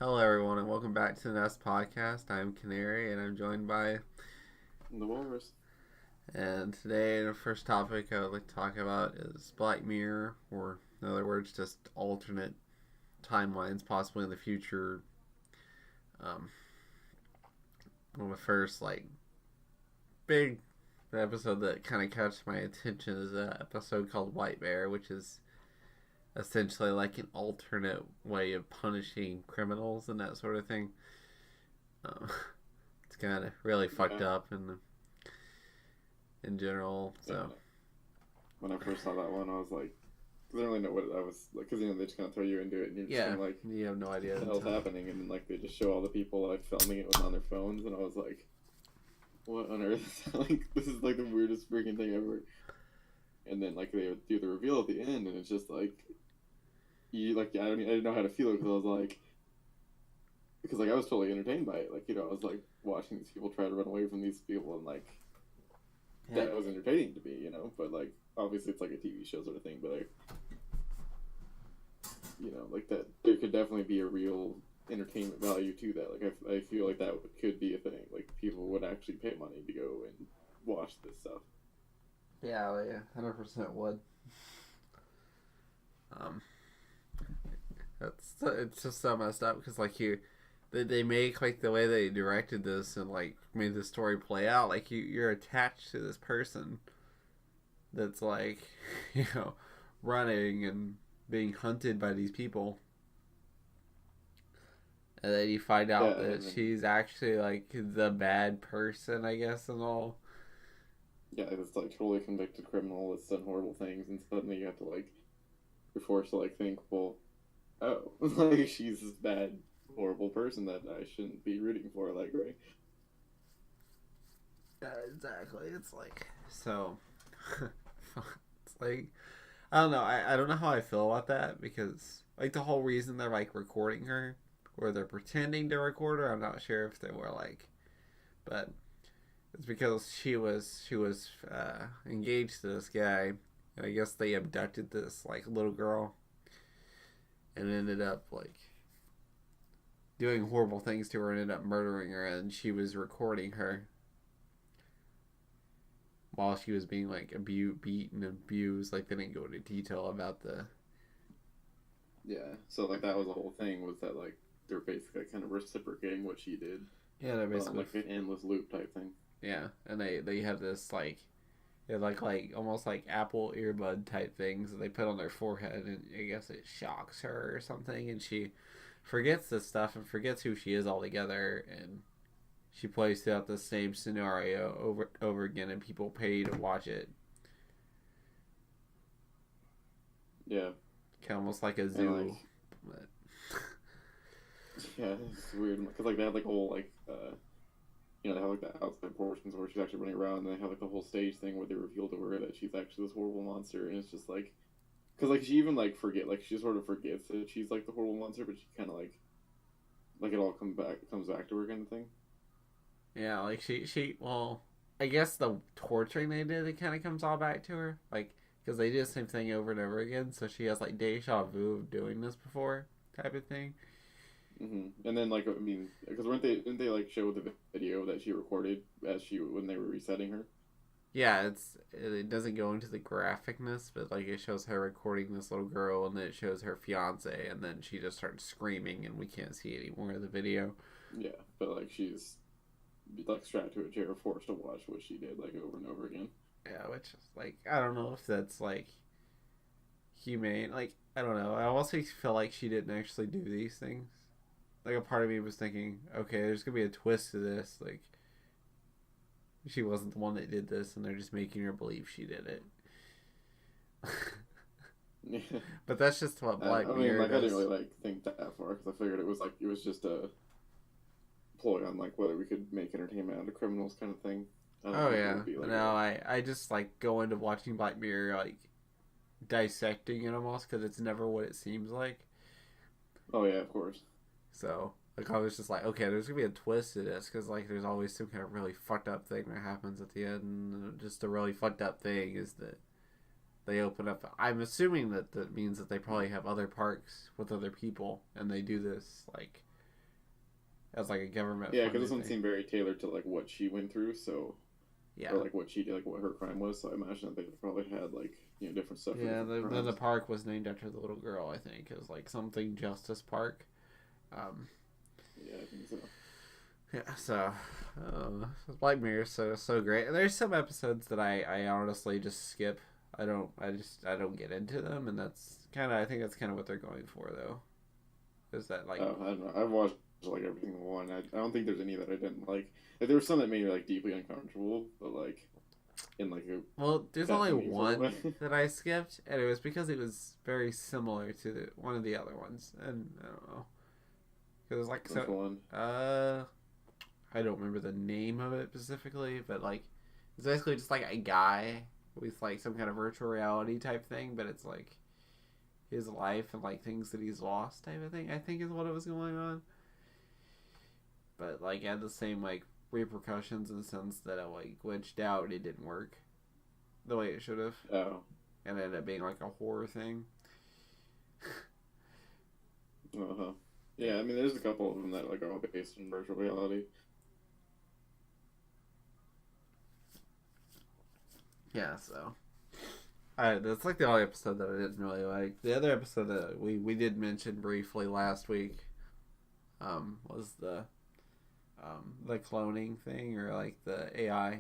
Hello, everyone, and welcome back to the Nest Podcast. I'm Canary, and I'm joined by. The Walrus. And today, the first topic I would like to talk about is Black Mirror, or in other words, just alternate timelines, possibly in the future. Um, One of the first, big episode that kind of caught my attention is an episode called White Bear, which is essentially like an alternate way of punishing criminals and that sort of thing. Um, it's kind of really fucked up in general. So Yeah. When I first saw that one, I was like, I didn't really know what I was like, because they just kind of throw you into it, and you're just kind of like, you have no idea. what the hell's happening? And then they just show all the people filming it on their phones, and I was like, what on earth? This is the weirdest freaking thing ever. And then they do the reveal at the end, and it's just I didn't know how to feel it, because I was I was totally entertained by it. I was watching these people try to run away from these people, and that was entertaining to me, But obviously it's a TV show sort of thing, but that there could definitely be a real entertainment value to that. I feel like that could be a thing. People would actually pay money to go and watch this stuff. Yeah, 100% would. It's just so messed up because they make the way they directed this and made the story play out, you're attached to this person that's running and being hunted by these people, and then you find out that she's actually the bad person, I guess, and all. Yeah, it's totally convicted criminal that's done horrible things, and suddenly you have to you're forced to think, well, oh, she's this bad, horrible person that I shouldn't be rooting for, right? Yeah, exactly. It's so. It's I don't know. I don't know how I feel about that, because the whole reason they're recording her, or they're pretending to record her. I'm not sure if they were but it's because she was engaged to this guy, and I guess they abducted this little girl, and ended up doing horrible things to her, and ended up murdering her, and she was recording her while she was being beaten and abused. They didn't go into detail about the. Yeah, so that was the whole thing, was that they're basically kind of reciprocating what she did. Yeah, they're basically an endless loop type thing. Yeah, and they have this almost Apple earbud type things that they put on their forehead, and I guess it shocks her or something, and she forgets this stuff and forgets who she is altogether, and she plays throughout the same scenario over again, and people pay to watch it. Yeah. Kind of almost like a zoo. But... yeah, it's weird, because they have a whole they have the outside portions where she's actually running around, and they have the whole stage thing where they reveal to her that she's actually this horrible monster, and it's just because she even she sort of forgets that she's the horrible monster, but she kind of it all comes back to her kind of thing. Yeah, she well, I guess the torturing they did, it kind of comes all back to her, because they do the same thing over and over again, so she has deja vu of doing this before type of thing. Mm-hmm. And then because didn't they show the video that she recorded when they were resetting her? Yeah, it doesn't go into the graphicness, but it shows her recording this little girl, and then it shows her fiance, and then she just starts screaming, and we can't see any more of the video. Yeah, but she's strapped to a chair, forced to watch what she did over and over again. Yeah, which is I don't know if that's humane. I don't know. I also feel she didn't actually do these things. A part of me was thinking, okay, there's gonna be a twist to this. She wasn't the one that did this, and they're just making her believe she did it. Yeah. But that's just what Black Mirror does. I didn't really think that far, because I figured it was just a ploy on whether we could make entertainment out of criminals kind of thing. Oh yeah, no, I just go into watching Black Mirror dissecting it almost, because it's never what it seems like. Oh yeah, of course. So I was just okay, there's gonna be a twist to this, because there's always some kind of really fucked up thing that happens at the end, and just the really fucked up thing is that they open up. I'm assuming that means that they probably have other parks with other people, and they do this as like a government. Yeah, because this one seemed very tailored to like what she went through, so Yeah. or like what she did, like what her crime was. So I imagine that they probably had like different stuff. Yeah, different the park was named after the little girl. I think it was like something Justice Park. Yeah, I think so. Yeah, so Black Mirror is so great. And there's some episodes that I honestly just skip. I don't get into them, and I think that's kind of what they're going for though. Is that like? Oh, I don't know. I've watched like every single one. I don't think there's any that I didn't like. There were some that made me like deeply uncomfortable, but like in like a there's only one that I skipped, and it was because it was very similar to one of the other ones, and I don't know. It was like Which one? I don't remember the name of it specifically, but like it's basically just like a guy with like some kind of virtual reality type thing, but it's like his life and like things that he's lost type of thing, I think is what it was going on. But like it had the same like repercussions in the sense that it like glitched out and it didn't work the way it should have. Oh. And it ended up being like a horror thing. Uh-huh. Yeah, I mean there's a couple of them that like are all based in virtual reality. Yeah, so that's like the only episode that I didn't really like. The other episode that we did mention briefly last week was the cloning thing, or like the AI.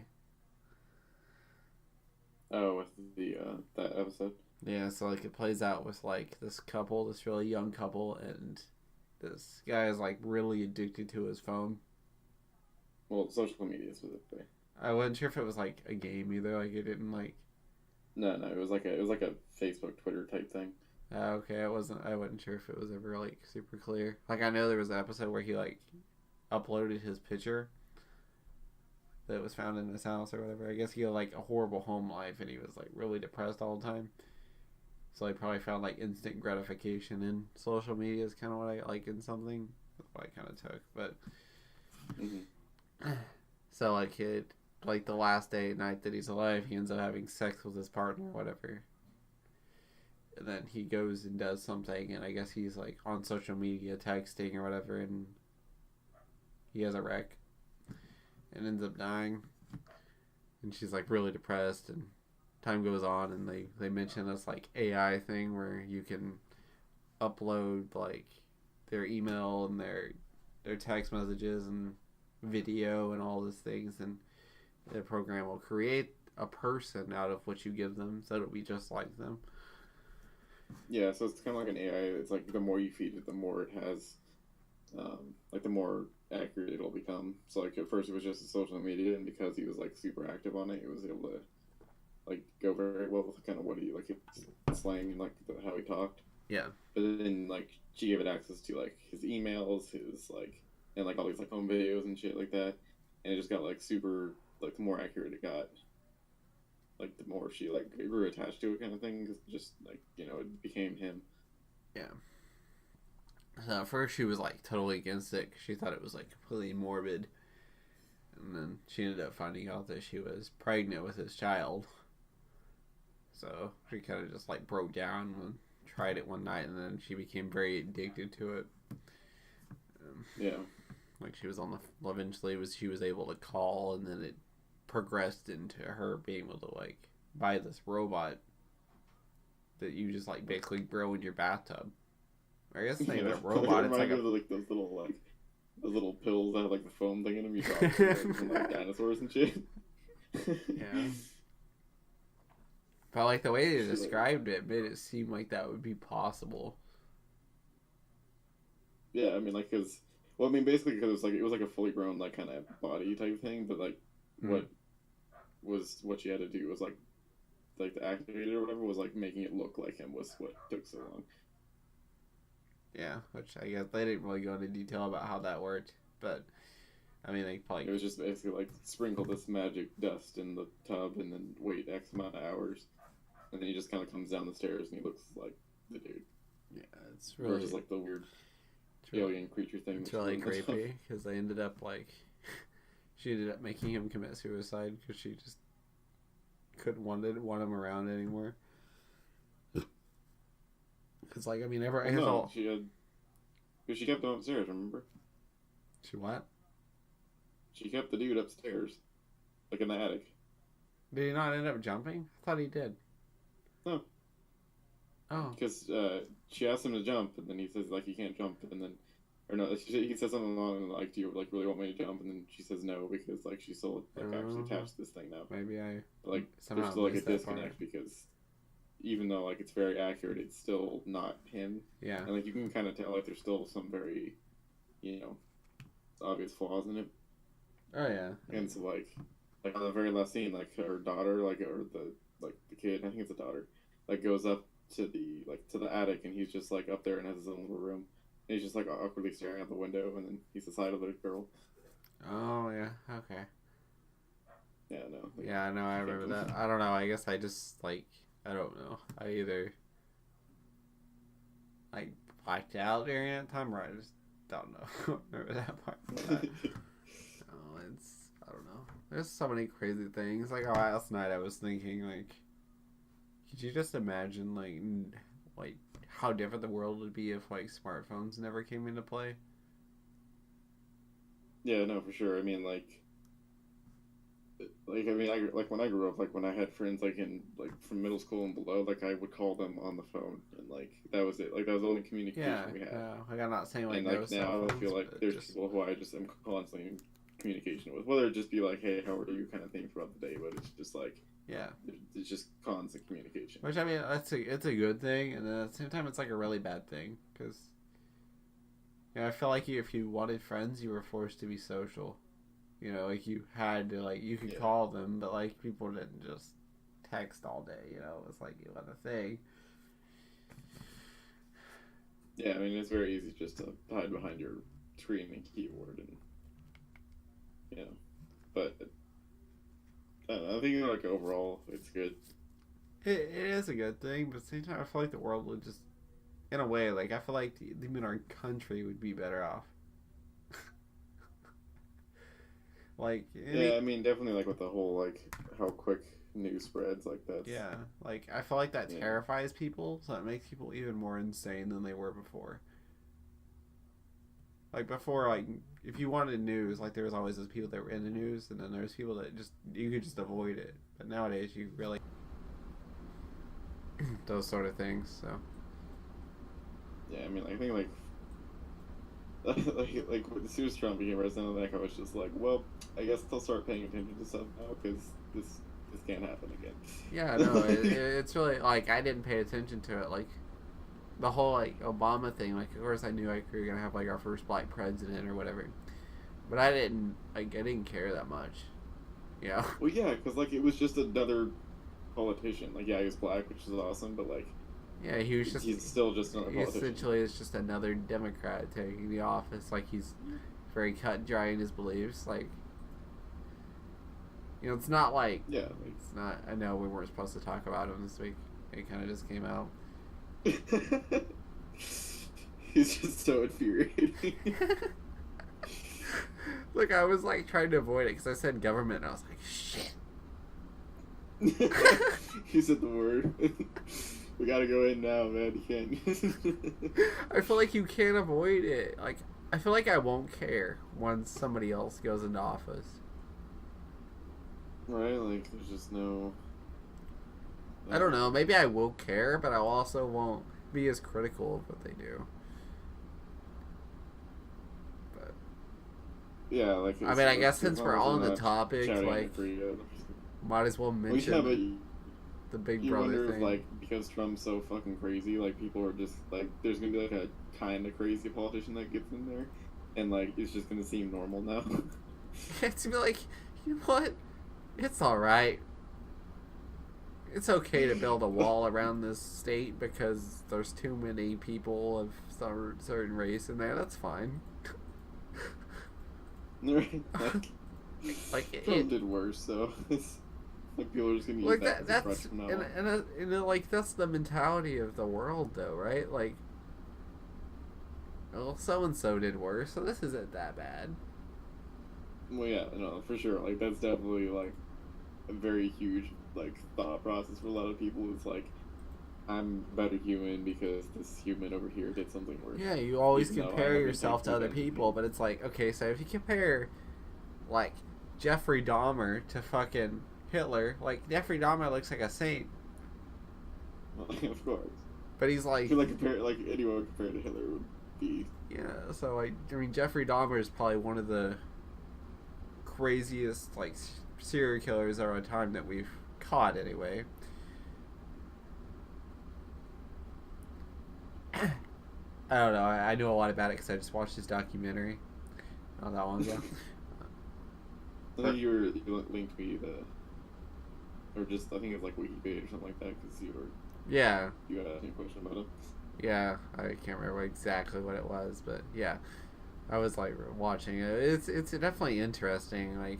Oh, with the that episode. Yeah, so like it plays out with like this couple, this really young couple, and this guy is like really addicted to his phone. Well, social media specifically. I wasn't sure if it was like a game either. Like it didn't like. No, it was like a Facebook, Twitter type thing. Okay, I wasn't sure if it was ever like super clear. Like I know there was an episode where he like uploaded his picture that was found in his house or whatever. I guess he had like a horrible home life and he was like really depressed all the time. So he probably found like instant gratification in social media is kind of what I like in something. That's what I kind of took, but so like it. Like the last day at night that he's alive, he ends up having sex with his partner or whatever. And then he goes and does something, and I guess he's like on social media texting or whatever, and he has a wreck and ends up dying. And she's like really depressed, and time goes on, and they mention this like AI thing where you can upload like their email and their text messages and video and all these things, and the program will create a person out of what you give them, so it'll be just like them. Yeah, so it's kind of like an AI. It's like the more you feed it, the more it has, like the more accurate it'll become. So like at first it was just a social media, and because he was like super active on it, it was able to like go very well with kind of what he like his slang and like how he talked. Yeah. But then like she gave it access to like his emails, his like and like all these like home videos and shit like that, and it just got like super. Like the more accurate it got, like the more she like grew attached to it, kind of thing. Cause just like it became him. Yeah. So at first she was like totally against it because she thought it was like completely morbid, and then she ended up finding out that she was pregnant with his child. So she kind of just like broke down and tried it one night, and then she became very addicted to it. Yeah. Like she was eventually she was able to call, and then it progressed into her being able to like buy this robot that you just like basically grow in your bathtub. I guess it's not even a robot. It's like those little pills that have like the foam thing in them. You drop from like dinosaurs and shit. Yeah. But like the way they described it made it seem like that would be possible. Yeah, I mean, like, basically, because it was like a fully grown, like, kind of body type thing, but, like, what she had to do was, like, to activate it or whatever was, like, making it look like him was what took so long. Yeah, which I guess they didn't really go into detail about how that worked, but, I mean, they probably... It was just basically, like, sprinkle this magic dust in the tub and then wait X amount of hours, and then he just kind of comes down the stairs and he looks like the dude. Yeah, it's really... Versus, like, the weird... alien creature thing. It's really creepy because they ended up like she ended up making him commit suicide because she just couldn't want him around anymore. Because like I mean, she kept going upstairs. Remember? She what? She kept the dude upstairs, like in the attic. Did he not end up jumping? I thought he did. No, Oh. because she asked him to jump, and then he says like he can't jump, and then or no, he says something along like, "Do you like really want me to jump?" And then she says no because like she's still like actually attached to this thing now. Maybe I Like somehow there's still like a missed that disconnect part. because even though like it's very accurate, it's still not him. Yeah. And like you can kind of tell like there's still some very, you know, obvious flaws in it. Oh yeah. And so like on the very last scene, like her daughter, like or the kid, I think it's a daughter, like goes up to the attic, and he's just like up there and has his own little room. And he's just like awkwardly staring out the window, and then he's the side of the girl. Oh yeah. Okay. Yeah, no. Like, Yeah, no, I remember that. I don't know. I guess I just like I don't know. I either like blacked out during that time, or I just don't know. Remember that part? But, oh, it's I don't know. There's so many crazy things. Like last night, I was thinking like, could you just imagine like how different the world would be if like smartphones never came into play? Yeah, no, for sure. I mean, I mean, like when I grew up, like when I had friends like in like from middle school and below, like I would call them on the phone, and like that was it. Like that was the only communication we had. Like I'm not saying like And no like cell now, I phones, feel like but there's just people who I just am constantly in communication with, whether it just be like, "Hey, how are you?" kind of thing throughout the day, but it's just like yeah. it's just constant communication. Which I mean, it's a good thing, and then at the same time, it's like a really bad thing because I feel like if you wanted friends, you were forced to be social. You know, like you had to you could call them, but like people didn't just text all day. You know, it was like it wasn't a thing. Yeah, I mean it's very easy just to hide behind your screen and keyboard, and but I don't know, I think like overall it's good. It is a good thing, but at the same time, I feel like the world would just, in a way, like I feel like even our country would be better off. Like I mean definitely like with the whole like how quick news spreads, like that's like I feel like that terrifies people, so it makes people even more insane than they were before. Like before, like if you wanted news, like there was always those people that were in the news, and then there's people that just you could just avoid it. But nowadays, you really those sort of things. So I mean I think like as soon as Trump became president, like I was just like, well, I guess they'll start paying attention to stuff now because this can't happen again. Yeah, no, it's really like I didn't pay attention to it. Like the whole like Obama thing. Like of course I knew like we were gonna have like our first black president or whatever, but I didn't care that much. Yeah. Well, yeah, because like it was just another politician. Like yeah, he was black, which is awesome, but like. Yeah, he's still just another politician. Essentially, it's just another Democrat taking the office. Like he's very cut and dry in his beliefs. Like it's not like it's not. I know we weren't supposed to talk about him this week. It kind of just came out. He's just so infuriating. Look, I was like trying to avoid it because I said government, and I was like, shit. You said the word. We gotta go in now, man. You can't. I feel like you can't avoid it. Like, I feel like I won't care once somebody else goes into office. Right? Like, there's just no. I don't know. Maybe I will care, but I also won't be as critical of what they do. But yeah, like. I mean, I guess since we're all on the topic, like, might as well mention. Well, yeah, but the Big you Brother wonder thing. If, like, because Trump's so fucking crazy, like, people are just, like, there's gonna be, like, a kind of crazy politician that gets in there, and, like, it's just gonna seem normal now. It's gonna be like, you know what? It's alright. It's okay to build a wall around this state because there's too many people of certain race in there. That's fine. Right? Like Trump did worse, so it's... Like people are just gonna use that as a crutch from now on. And like that's the mentality of the world, though, right? Like, well, so and so did worse, so this isn't that bad. Well, yeah, no, for sure. Like that's definitely like a very huge like thought process for a lot of people. It's like, I'm a better human because this human over here did something worse. Yeah, you always Even though I compare have yourself to other people, but it's like, okay, so if you compare, like, Jeffrey Dahmer to fucking Hitler, like, Jeffrey Dahmer looks like a saint. Of course. But he's I like... feel like anyone compared to Hitler would be... Yeah, so, like, I mean, Jeffrey Dahmer is probably one of the craziest, like, serial killers of our time that we've caught, anyway. I don't know. I knew a lot about it because I just watched his documentary not that long ago. I think you linked me or just I think it's like Wikipedia or something like that because you had a question about it. Yeah, I can't remember exactly what it was, but yeah, I was like watching it. It's definitely interesting, like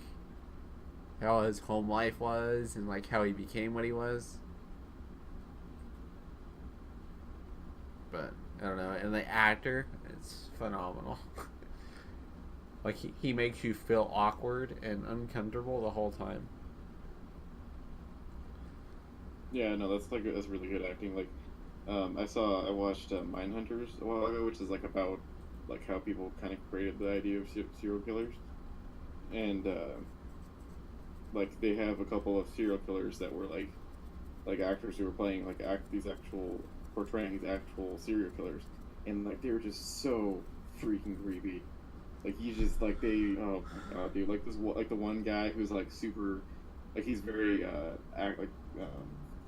how his home life was and like how he became what he was. But I don't know, and the actor, it's phenomenal. Like he makes you feel awkward and uncomfortable the whole time. Yeah, no, that's really good acting. Like, I watched Mindhunters a while ago, which is like about like how people kind of created the idea of serial killers, and like they have a couple of serial killers that were like actors who were playing like portraying these actual serial killers, and like they were just so freaking creepy. Like you just like oh my god, dude, like the one guy who's like super, like he's very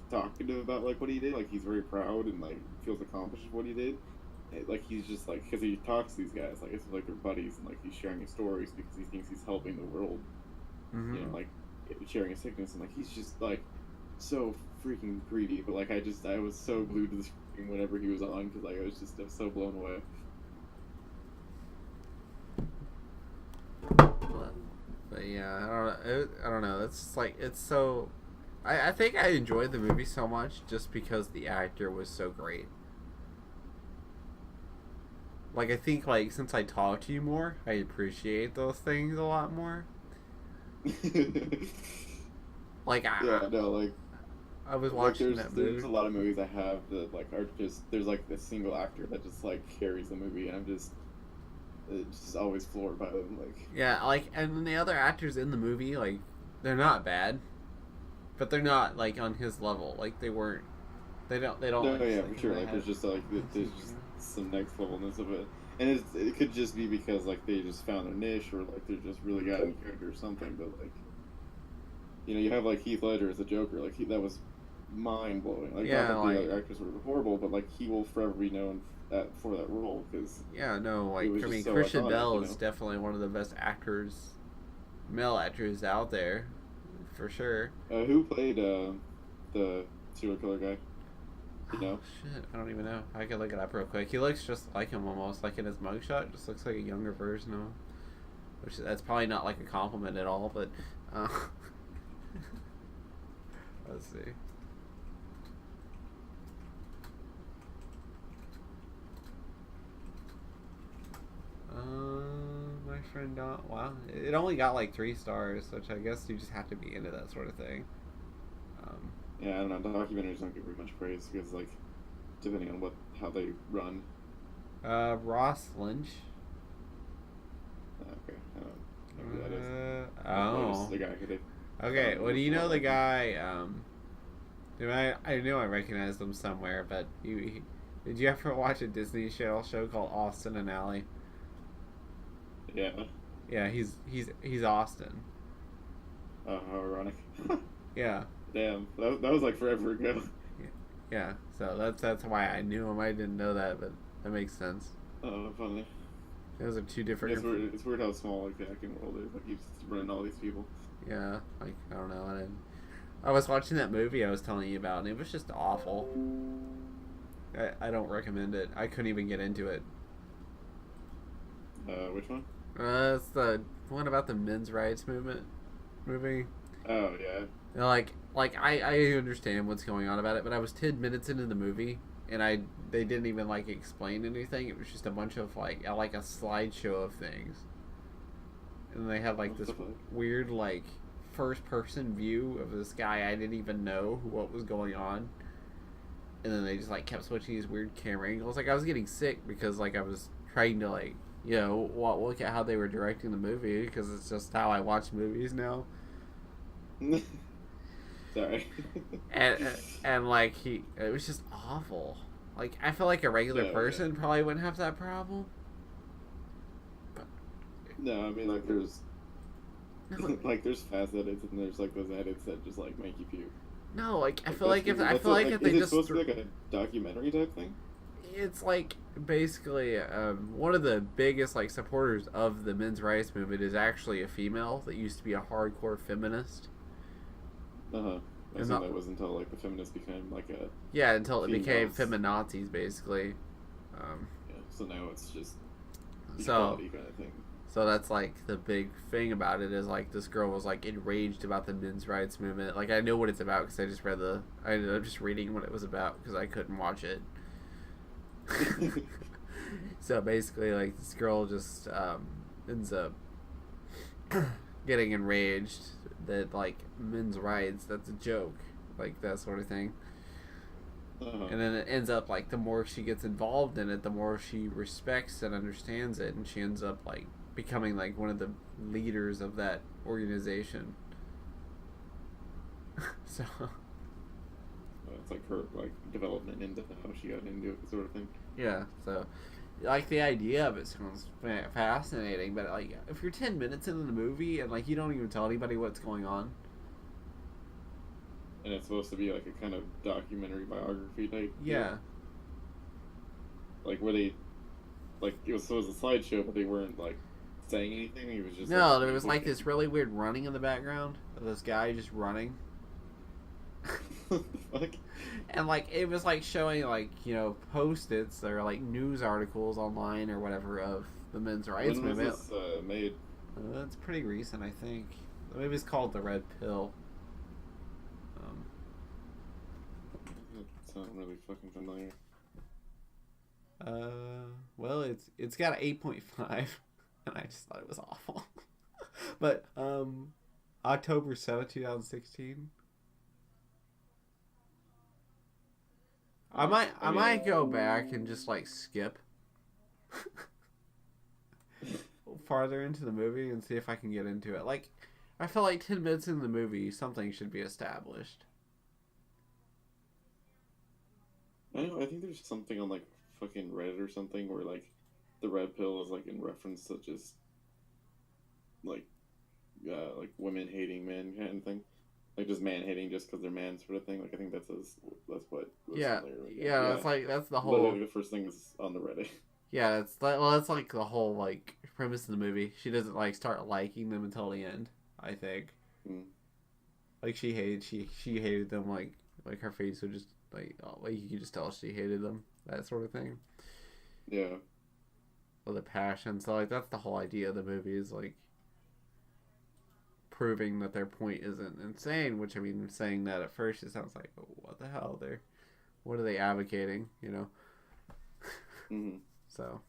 talkative about like what he did, like he's very proud and like feels accomplished with what he did. Like he's just like because he talks to these guys like it's like they're buddies and like he's sharing his stories because he thinks he's helping the world. Mm-hmm. You know, like sharing his sickness and like he's just like so freaking creepy. But like I was so glued to the screen whenever he was on because like I was so blown away. But yeah, I don't know. It's just like it's so. I think I enjoyed the movie so much just because the actor was so great. Like I think like since I talk to you more, I appreciate those things a lot more. Like I was watching that movie. There's a lot of movies I have that like are just there's like this single actor that just like carries the movie and I'm just always floored by them. Like yeah, like and the other actors in the movie like they're not bad, but they're not like on his level. Like they weren't. They don't. No, like, yeah, for sure. Like there's just some next levelness of it, and it could just be because like they just found a niche or like they're just really good in character or something. But like you have like Heath Ledger as a Joker. Like that was mind blowing. Like yeah, not that the other actors were horrible, but like he will forever be known for that role because yeah, no, like I mean, so Christian iconic, Bell is definitely one of the best actors, male actors out there, for sure. Who played the serial killer guy? You know? Shit, I don't even know. I could look it up real quick. He looks just like him almost, like in his mugshot. Just looks like a younger version of him. Which that's probably not like a compliment at all, but let's see. My friend Don. Wow, it only got like 3 stars, which I guess you just have to be into that sort of thing. Yeah, I don't know. Documentaries don't get very much praise because, like, depending on how they run. Ross Lynch. Okay, I don't know who that is. Oh. The guy who did. Okay, well, do you know the guy? I knew I recognized him somewhere, but did you ever watch a Disney show called Austin and Ally? Yeah. Yeah, he's Austin. Oh, how ironic. Yeah. Damn, that was like forever ago. Yeah, so that's why I knew him. I didn't know that, but that makes sense. Oh, funny. Those are 2 different. It's weird how small like the acting world is. Like you just running all these people. Yeah, like I don't know. I was watching that movie I was telling you about, and it was just awful. I don't recommend it. I couldn't even get into it. Which one? It's the one about the men's rights movie. Oh yeah. You know, like I understand what's going on about it, but I was 10 minutes into the movie and they didn't even like explain anything. It was just a bunch of like a slideshow of things, and they had like this weird like first person view of this guy I didn't even know what was going on. and then they just like kept switching these weird camera angles. Like I was getting sick because like I was trying to like look at how they were directing the movie because it's just how I watch movies now. Sorry. and and like it was just awful. Like I feel like a regular person probably wouldn't have that problem. But no, I mean like there's like there's fast edits and there's like those edits that just like make you puke. No, like I feel like if they is it just supposed to be like a documentary type thing? It's like basically one of the biggest like supporters of the men's rights movement is actually a female that used to be a hardcore feminist. That was until like the feminists became like a until it became feminazis basically. So now it's just equality kind of thing. So that's like the big thing about it is like this girl was like enraged about the men's rights movement. Like I know what it's about because I just read I ended up just reading what it was about because I couldn't watch it. So basically, like this girl just ends up getting enraged that like men's rights, that's a joke, like that sort of thing. And then it ends up like the more she gets involved in it, the more she respects and understands it, and she ends up like becoming like one of the leaders of that organization. So it's like her like development into how she got into it, sort of thing. Yeah, so like the idea of it sounds fascinating, but like if you're 10 minutes into the movie and like you don't even tell anybody what's going on, and it's supposed to be like a kind of documentary biography type. Yeah. Like where they, like it was a slideshow, but they weren't like saying anything. It was just there was like this really weird running in the background of this guy just running. Fuck? And like it was like showing like post-its or like news articles online or whatever of the men's rights movement. Was this made? It's pretty recent, I think. The movie's called The Red Pill. That sounds really fucking familiar. Well, it's got an 8.5, and I just thought it was awful. But October 7th, 2016. I might go back and just like skip farther into the movie and see if I can get into it. Like, I feel like 10 minutes in the movie, something should be established. I think there's something on like fucking Reddit or something where like the red pill is like in reference to just like women hating men kind of thing. Like just man hating just because they're man sort of thing. Like I think that's what. That's the whole. Literally the first thing is on the Reddit. Yeah, that's like the whole like premise of the movie. She doesn't like start liking them until the end. I think. Like she hated them like her face would just like you could just tell she hated them, that sort of thing. Yeah. With a passion. So like that's the whole idea of the movie is like proving that their point isn't insane, which I mean saying that at first it sounds like, oh, what the hell, what are they advocating, Mm-hmm. So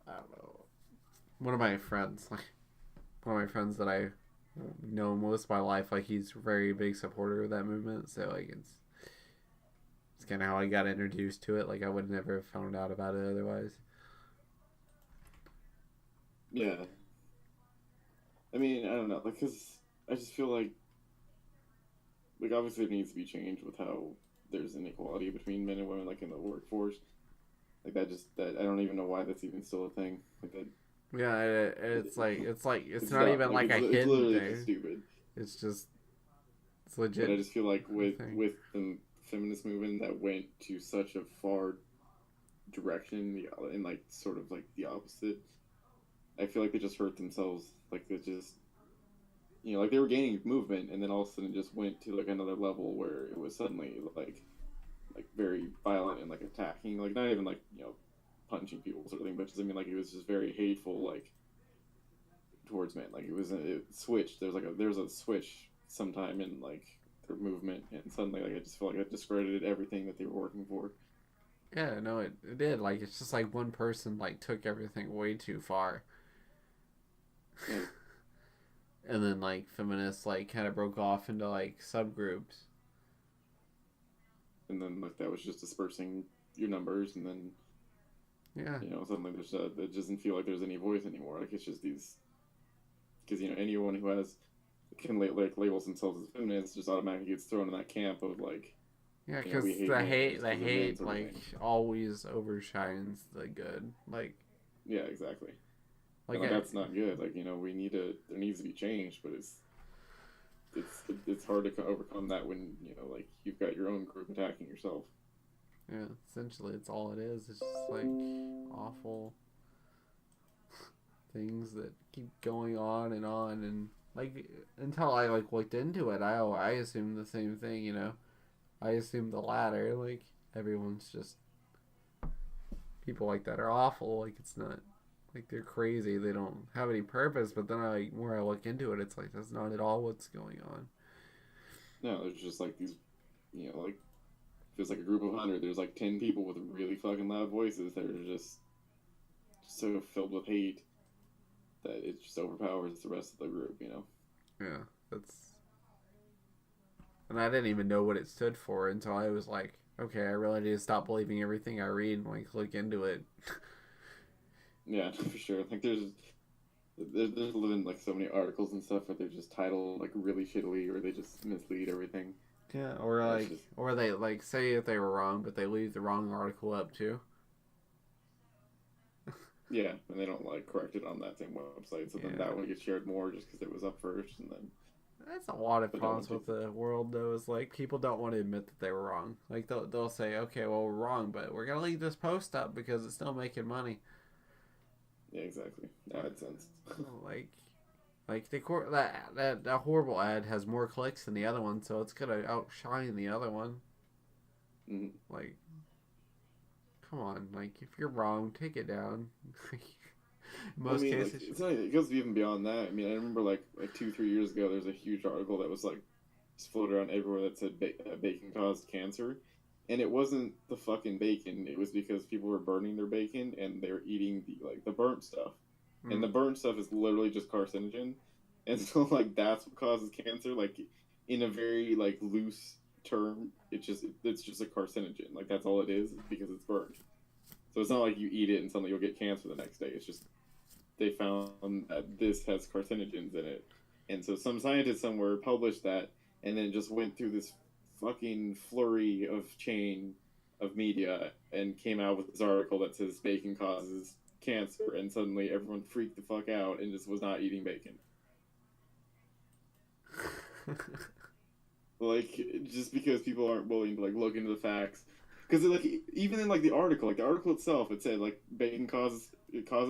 I don't know. One of my friends that I know most of my life, like he's a very big supporter of that movement, so like it's kind of how I got introduced to it. Like I would never have found out about it otherwise. Yeah. I mean, I don't know, because I just feel like obviously it needs to be changed with how there's inequality between men and women, like in the workforce. Like that I don't even know why that's even still a thing. Like that. Yeah, it's not even like a hidden thing. Stupid. It's legit. But I just feel like with the feminist movement that went to such a far direction in like sort of like the opposite. I feel like they just hurt themselves. Like they just, like they were gaining movement, and then all of a sudden it just went to like another level where it was suddenly like very violent and like attacking, like not even like punching people sort of thing, but just like it was just very hateful like towards men. Like it switched. There was a switch sometime in like their movement, and suddenly like I just felt like it discredited everything that they were working for. Yeah, no, it did. Like it's just like one person like took everything way too far. Yeah. And then like feminists like kind of broke off into like subgroups. and then like that was just dispersing your numbers, and then Yeah. suddenly it doesn't feel like there's any voice anymore. Like it's just these because anyone who can labels themselves as feminists just automatically gets thrown in that camp of like Yeah, because we hate the men hate, just the 'cause they're men hate, sort of like thing. always overshines the good. Yeah, exactly. Like And like that's not good. Like we need to there needs to be change, but it's hard to overcome that when like you've got your own group attacking yourself. yeah, essentially, it's all it is. It's just like awful things that keep going on, and like until I like looked into it, I assumed the same thing. I assumed the latter. Like everyone's just people like that are awful. Like it's not like they're crazy. They don't have any purpose. But then more I look into it, it's like that's not at all what's going on. No, there's just like these, like there's like a group of 100. There's like 10 people with really fucking loud voices that are just so filled with hate that it just overpowers the rest of the group. Yeah, that's. And I didn't even know what it stood for until I was like, okay, I really need to stop believing everything I read and like look into it. Yeah, for sure. Like there's living like so many articles and stuff where they're just titled like really shittily or they just mislead everything. Yeah, or It's like, just or they like say that they were wrong, but they leave the wrong article up too. yeah, and they don't like correct it on that same website, so then Yeah, that one gets shared more just because it was up first, and then that's a lot of but that one problems with takes the world though. Is like people don't want to admit that they were wrong. Like they'll say, okay, well we're wrong, but we're gonna leave this post up because it's still making money. yeah, exactly. AdSense. like that horrible ad has more clicks than the other one, so it's gonna outshine the other one. Mm-hmm. Like, come on, like if you're wrong, take it down. In Well, I most mean, like cases, it's not. It goes even beyond that. I mean, I remember like 2-3 years ago, there's a huge article that was like just floated around everywhere that said bacon caused cancer, and it wasn't the fucking bacon. It was because people were burning their bacon and they're eating the burnt stuff, and the mm. burnt stuff is literally just carcinogen, and so like that's what causes cancer. Like in a very like loose term, it's just a carcinogen. Like that's all it is because it's burnt. So it's not like you eat it and suddenly you'll get cancer the next day. It's just they found that this has carcinogens in it. And so some scientist somewhere published that and then just went through this fucking flurry of chain of media and came out with this article that says bacon causes cancer, and suddenly everyone freaked the fuck out and just was not eating bacon. Like just because people aren't willing to like look into the facts, because like even in like the article itself, it said like bacon causes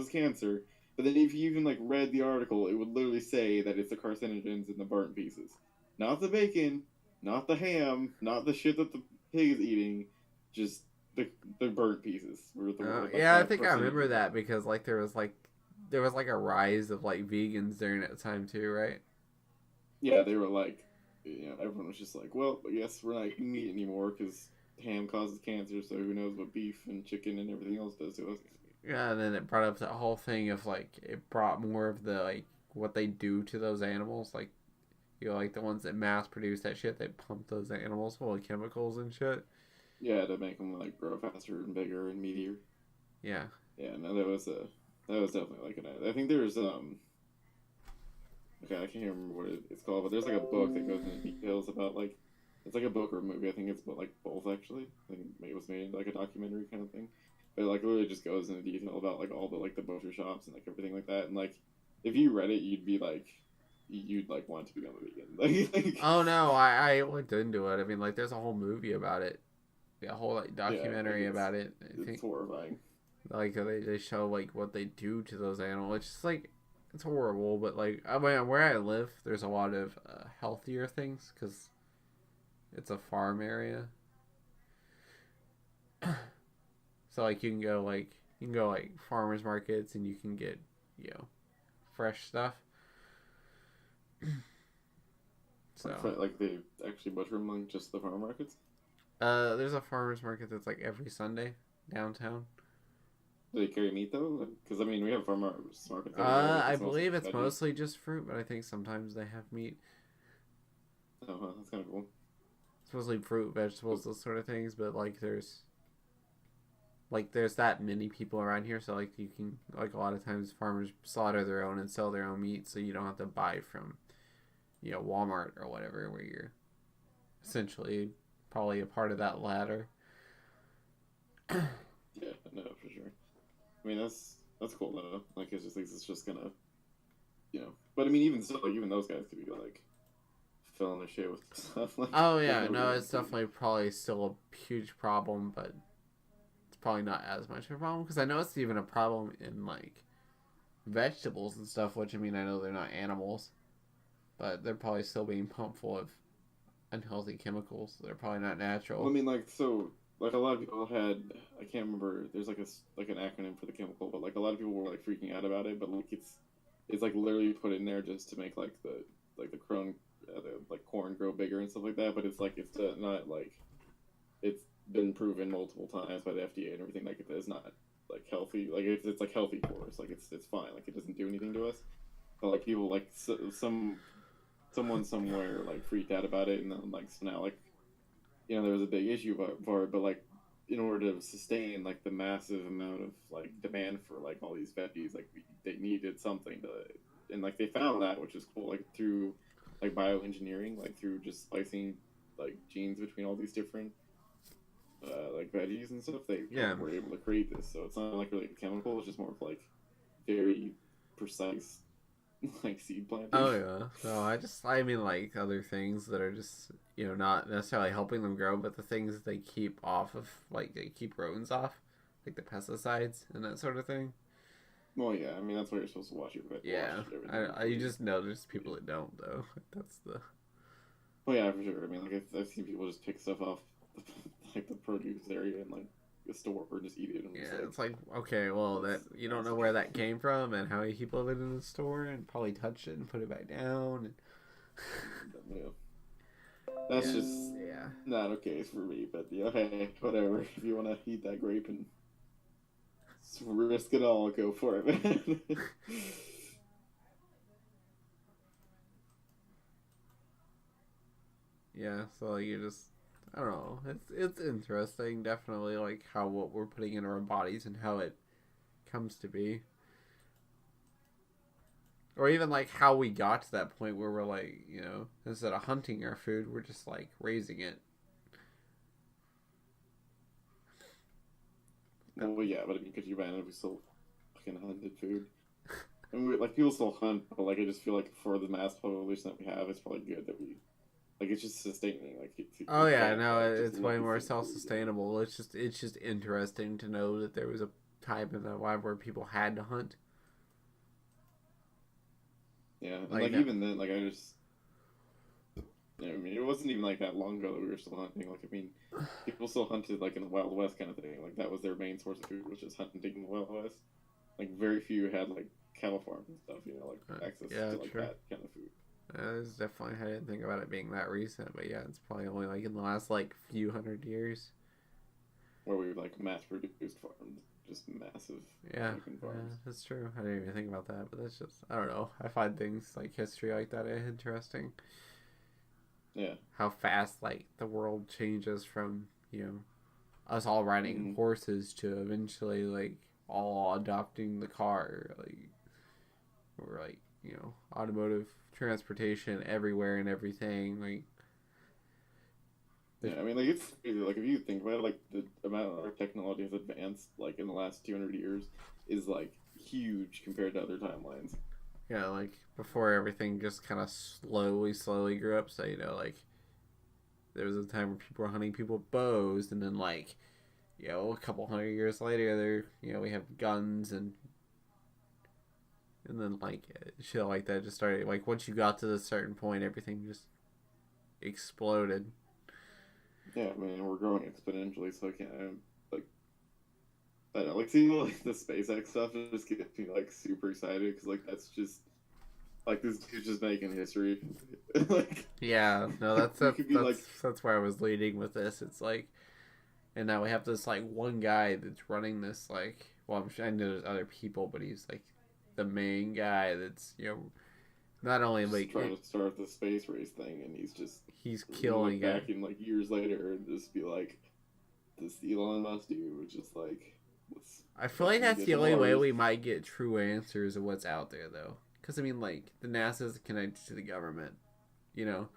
cancer, but then if you even like read the article, it would literally say that it's the carcinogens in the burnt pieces, not the bacon, not the ham, not the shit that the pig is eating, just the burnt pieces were like yeah, I have think I remember carcinogens in that them. because like there was like a rise of like vegans during that time too, right? Yeah, they were like, everyone was just like, well, I guess we're not eating meat anymore because ham causes cancer, so who knows what beef and chicken and everything else does to us. Yeah, and then it brought up that whole thing of like it brought more of the like what they do to those animals, like like the ones that mass produce that shit, they pump those animals full of chemicals and shit. Yeah, to make them like grow faster and bigger and meatier. Yeah. Yeah, no, that was definitely like an ad. I think there's okay, I can't remember what it's called, but there's like a book that goes into details about like it's like a book or a movie. I think it's like both actually. I think maybe it was made like a documentary kind of thing. But it, like literally just goes into detail about like all the butcher shops and like everything like that. And like if you read it, you'd like want to become a vegan. Oh no, I looked into it. I mean, like there's a whole movie about it, a whole like yeah, like documentary about it. I it's think horrifying. like they show like what they do to those animals. It's just like it's horrible, but like I mean, where I live, there's a lot of healthier things because it's a farm area. So like you can go like farmers markets and you can get fresh stuff. So Like they actually butcher them like just the farm markets. there's a farmers market that's like every Sunday downtown. Do they carry meat though? Because I mean, we have farmers markets everywhere. Like I it's mostly believe it's veggies. mostly just fruit, but I think sometimes they have meat. Oh, huh, that's kind of cool. supposedly fruit, vegetables, those sort of things. But there's that many people around here, so like you can like a lot of times farmers slaughter their own and sell their own meat, so you don't have to buy from Walmart or whatever, where you're essentially probably a part of that ladder. Yeah, no, for sure. I mean, that's cool though. Like, it's just gonna, But I mean, even still, like, even those guys could be like filling their shit with stuff. Like, Oh yeah, no, it's definitely probably still a huge problem, but it's probably not as much of a problem because I know it's even a problem in like vegetables and stuff. Which I mean, I know they're not animals, but they're probably still being pumped full of unhealthy chemicals. They're probably not natural. Well, I mean, like, so like a lot of people had, I can't remember. There's like like an acronym for the chemical, but like a lot of people were like freaking out about it. But like it's like literally put in there just to make like the corn grow bigger and stuff like that. But it's like it's not like it's been proven multiple times by the FDA and everything like it's not like healthy. Like it's like healthy for us. Like it's fine. Like it doesn't do anything to us. But like people like someone somewhere like freaked out about it, and then like so now like there was a big issue for it, but like in order to sustain like the massive amount of like demand for like all these veggies, like they needed something to, and like they found that, which is cool, like through like bioengineering, like through just splicing like genes between all these different like veggies and stuff. They were able to create this, so it's not like really a chemical. It's just more of like very precise like seed planting. Oh yeah. No, I mean like other things that are just not necessarily helping them grow, but the things that they keep off of, like they keep rodents off, like the pesticides and that sort of thing. Well, yeah, I mean that's why you're supposed to watch your vet. Yeah, you just know there's people that don't though. That's the. Well, yeah, for sure. I mean, like I've seen people just pick stuff off like the produce area and like the store or just eat it. And it's like okay, well that you don't know where that came from and how many people live in the store and probably touched it and put it back down. And... yeah. That's just not okay for me. But hey, whatever. If you want to eat that grape and risk it all, go for it, man. Yeah, so like you just I don't know. It's interesting, definitely, like how what we're putting into our bodies and how it comes to be, or even like how we got to that point where we're like, instead of hunting our food, we're just like raising it. Well, yeah, but I mean, could you imagine if we still fucking hunted food? And like people still hunt, but like I just feel like for the mass population that we have, it's probably good that we. Like it's just sustaining. Like it's way more self-sustainable. It's just interesting to know that there was a time in their life where people had to hunt. Yeah, and like even then, like I just, I mean, it wasn't even like that long ago that we were still hunting. Like I mean, people still hunted like in the Wild West kind of thing. Like that was their main source of food, was just hunting in the Wild West. Like very few had like cattle farms and stuff. Like access to like that kind of food. It's definitely, I didn't think about it being that recent, but yeah, it's probably only like in the last like few hundred years. Where we've like mass produced farms, just massive farms. Yeah, that's true. I didn't even think about that, but that's just, I don't know. I find things like history like that interesting. Yeah. How fast like the world changes from, us all riding horses to eventually like all adopting the car, like, or like, automotive transportation everywhere and everything, like I mean, like it's crazy. Like if you think about it, like the amount our technology has advanced like in the last 200 years is like huge compared to other timelines. Yeah, like before everything just kind of slowly grew up. So like there was a time where people were hunting people with bows, and then like a couple hundred years later, there we have guns and then like shit like that just started. Like once you got to this certain point, everything just exploded. Yeah, I mean we're growing exponentially, so I can't like. I don't know, like seeing like the SpaceX stuff just gets me like super excited because like that's just like this dude's just making history. Like that's where I was leading with this. It's like, and now we have this like one guy that's running this like. Well, I'm sure I know there's other people, but he's like the main guy that's Not only just like trying to start the space race thing, and he's look killing it. back in like years later and just be like, this Elon Musk dude was just like, I feel like fucking that's get the to only way Mars. we might get true answers of what's out there, though. Because I mean, like the NASA's connected to the government, you know.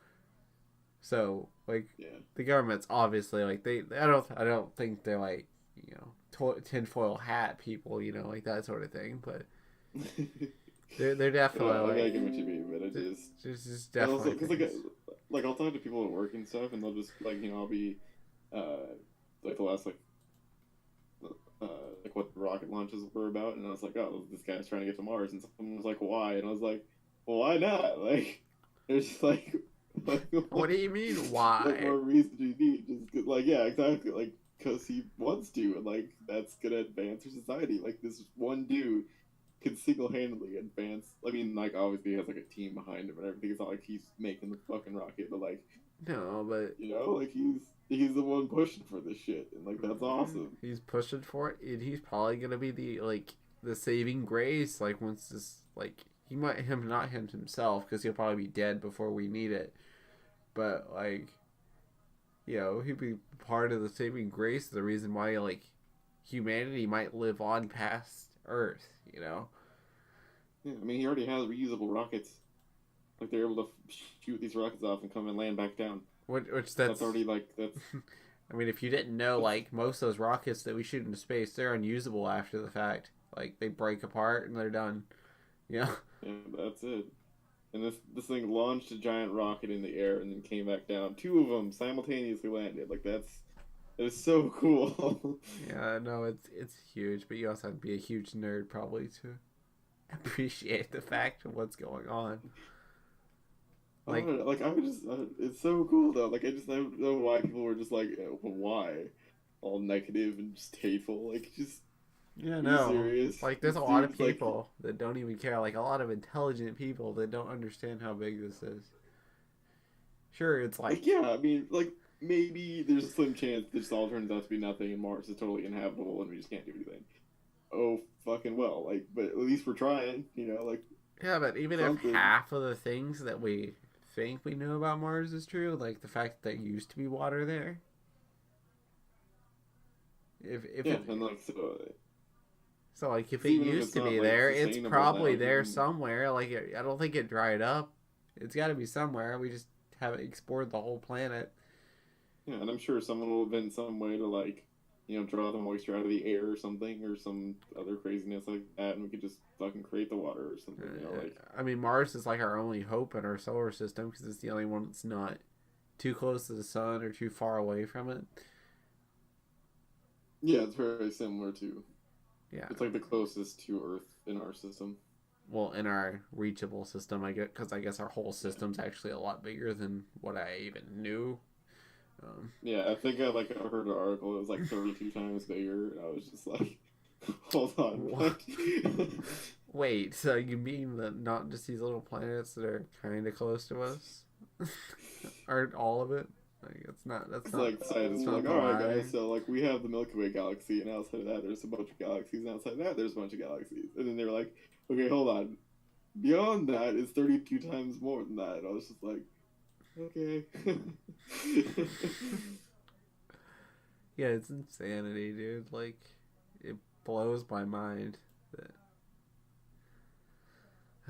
So like Yeah. the government's obviously like I don't think they're like tinfoil hat people, like that sort of thing. But they're definitely I like get what you mean, but it just there's just and also definitely because things. like I'll talk to people at work and stuff, and they'll just like I'll be uh like the last uh like what rocket launches were about, and I was like, oh, this guy's trying to get to Mars, and someone was like, why? And I was like, well, why not? Like, there's just like What do you mean? what Why? more reason do you need? Just 'cause, like, yeah, exactly, like because he wants to, and like that's gonna advance our society. Like this one dude could single-handedly advance. I mean, like obviously he has like a team behind him and everything. It's not like he's making the fucking rocket, but like No, but like he's the one pushing for this shit, and like that's awesome. he's pushing for it, and he's probably gonna be the saving grace. Like once this he might him not him himself because he'll probably be dead before we need it. But like he'd be part of the saving grace. The reason why humanity might live on past Earth. Yeah, I mean he already has reusable rockets. Like they're able to shoot these rockets off and come and land back down. Which That's already like that's. I mean, if you didn't know, like most of those rockets that we shoot into space, they're unusable after the fact. Like they break apart and they're done. Yeah. Yeah, that's it. And this thing launched a giant rocket in the air and then came back down. Two of them simultaneously landed. Like that is so cool. Yeah, no, it's huge, but you also have to be a huge nerd probably to appreciate the fact of what's going on. I don't know, like I would just it's so cool though. Like I just don't know why people were just like why all negative and just hateful. Like just yeah, are you no. serious? Like there's This a lot of dude's like people that don't even care. Like a lot of intelligent people that don't understand how big this is. Sure, it's like yeah. I mean like maybe there's a slim chance this all turns out to be nothing and Mars is totally inhabitable and we just can't do anything. Oh fucking well. Like but at least we're trying. Like yeah, but even if something. half of the things that we think we know about Mars is true, like the fact that there used to be water there. If Yeah, it and like so like if so it even if used it's to not be like there, it's sustainable now, probably there even somewhere. Like I don't think it dried up. It's got to be somewhere. We just haven't explored the whole planet. yeah, and I'm sure someone will invent some way to like, draw the moisture out of the air or something, or some other craziness like that, and we could just fucking create the water or something. Like. I mean, Mars is like our only hope in our solar system because it's the only one that's not too close to the sun or too far away from it. Yeah, it's very similar to. Yeah. It's like the closest to Earth in our system. Well, in our reachable system, because I guess our whole system's actually a lot bigger than what I even knew. Yeah, I think I heard an article. It was like 32 times bigger. I was just like, hold on. Wait, so you mean that not just these little planets that are kind of close to us? Aren't all of it? Like it's not. That's it's not. like scientists are like, all right, guys. So like we have the Milky Way galaxy, and outside of that, there's a bunch of galaxies, and outside of that, there's a bunch of galaxies. And then they were like, okay, hold on. Beyond that is 32 times more than that. And I was just like, okay. Yeah, it's insanity, dude. Like, it blows my mind. That...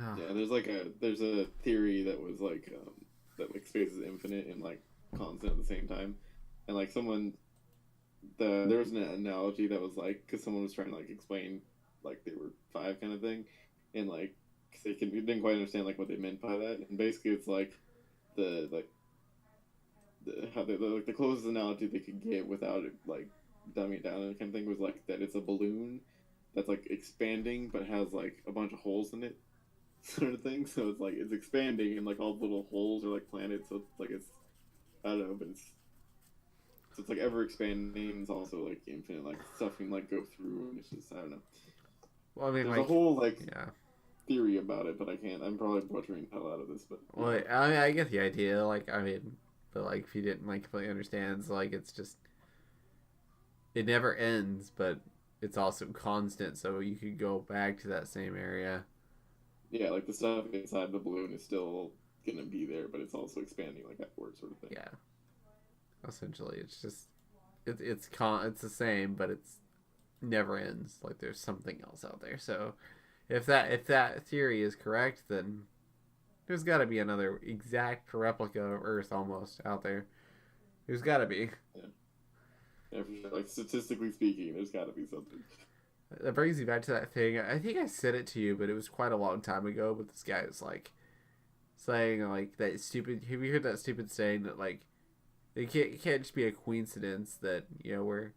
Oh. Yeah, there's a theory that was like that like space is infinite and like constant at the same time, and like there was an analogy that was like because someone was trying to like explain like they were five kind of thing, and like cause they didn't quite understand like what they meant by that, and basically it's like the closest analogy they could get without it like dumbing it down and kind of thing was like that it's a balloon that's like expanding but has like a bunch of holes in it sort of thing. So it's like it's expanding and like all the little holes are like planets. So it's like it's I don't know, but it's like ever expanding. It's also like infinite, like stuff can like go through, and it's just I don't know. Well, I mean, there's a whole yeah. theory about it, but I can't. I'm probably butchering the hell out of this, but well, I mean, I get the idea. Like, I mean, but like if you didn't like completely understand, so, like it's just it never ends, but it's also constant. So you could go back to that same area yeah, like the stuff inside the balloon is still gonna be there, but it's also expanding like outward, sort of thing. Yeah, essentially, it's just it's the same, but it's never ends. Like there's something else out there. So if that theory is correct, then there's got to be another exact replica of Earth almost out there. There's got to be. Yeah. Yeah, for sure. Like statistically speaking, there's got to be something. That brings me back to that thing. I think I said it to you, but it was quite a long time ago. But this guy is like saying like that stupid. Have you heard that stupid saying that like it can't just be a coincidence that we're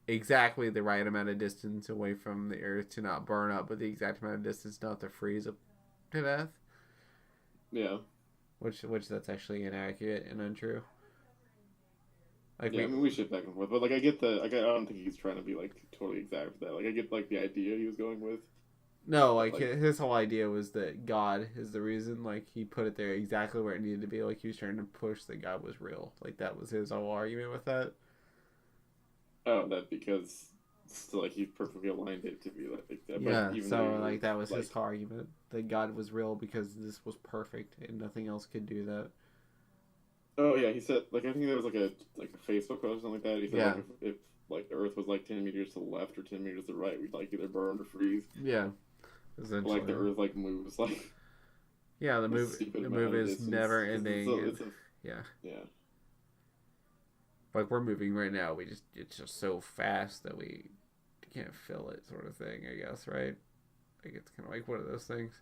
exactly the right amount of distance away from the Earth to not burn up, but the exact amount of distance not to freeze up to death. Yeah. Which that's actually inaccurate and untrue. Like yeah, I mean, we shift back and forth, but like I get I don't think he's trying to be like totally exact with that. Like I get like the idea he was going with. No, like his whole idea was that God is the reason. Like he put it there exactly where it needed to be. Like he was trying to push that God was real. Like that was his whole argument with that. Oh, that because so, like he perfectly aligned it to be like that. Yeah, even so like that was his argument that God was real because this was perfect and nothing else could do that. Oh yeah, he said like I think there was like a Facebook post or something like that. He said Yeah. like if like the Earth was like 10 meters to the left or 10 meters to the right, we'd like either burn or freeze. Yeah, essentially. Like the Earth like moves like. Yeah, the move is never ending. Yeah. Yeah. Like we're moving right now. It's just so fast that we can't feel it, sort of thing. I guess, right? Like it's kind of like one of those things.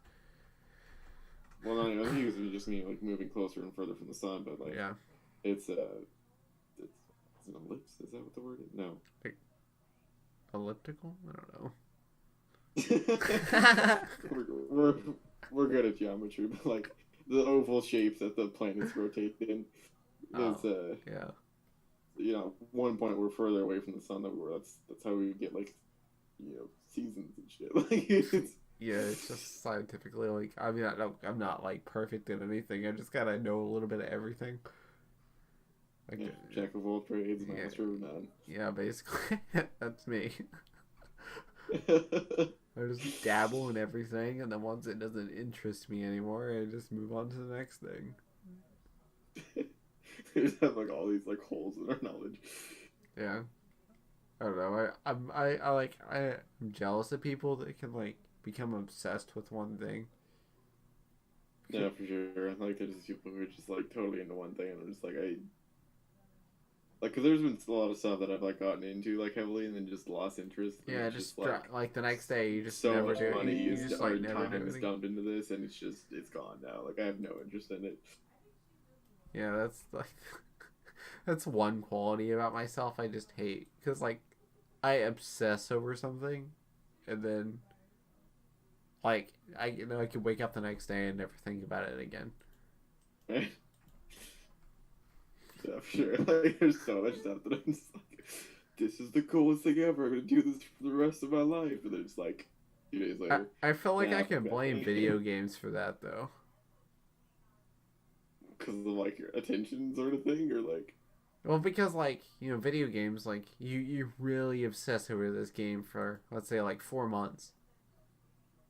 Well, no, I think he was just meaning like moving closer and further from the sun, but like yeah, it's an ellipse. Is that what the word is? No. Like, elliptical? I don't know. we're good at geometry, but like the oval shapes that the planets rotate in. Yeah. One point we're further away from the sun than we were. That's how we get like, seasons and shit. Like yeah, it's just scientifically like I'm not like perfect in anything. I just gotta know a little bit of everything. Like jack of all trades, master of none. Yeah, basically that's me. I just dabble in everything, and then once it doesn't interest me anymore, I just move on to the next thing. We just have like all these like holes in our knowledge. Yeah, I don't know. I'm jealous of people that can like become obsessed with one thing. Yeah, for sure. Like there's people who are just like totally into one thing, and I'm just like because there's been a lot of stuff that I've like gotten into like heavily, and then just lost interest. Yeah, just like the next day you just so never much do. money You is just our like never time do is anything. dumped into this, and it's gone now. Like I have no interest in it. Yeah, that's like that's one quality about myself I just hate, because like I obsess over something, and then like I could wake up the next day and never think about it again. Right? Yeah, for sure. Like, there's so much stuff that I'm just like, this is the coolest thing ever. I'm gonna do this for the rest of my life, and then it's like 2 days later. I feel like I can blame video games for that though. Because of like your attention sort of thing, or like. Well, because like video games, like you really obsess over this game for let's say like 4 months,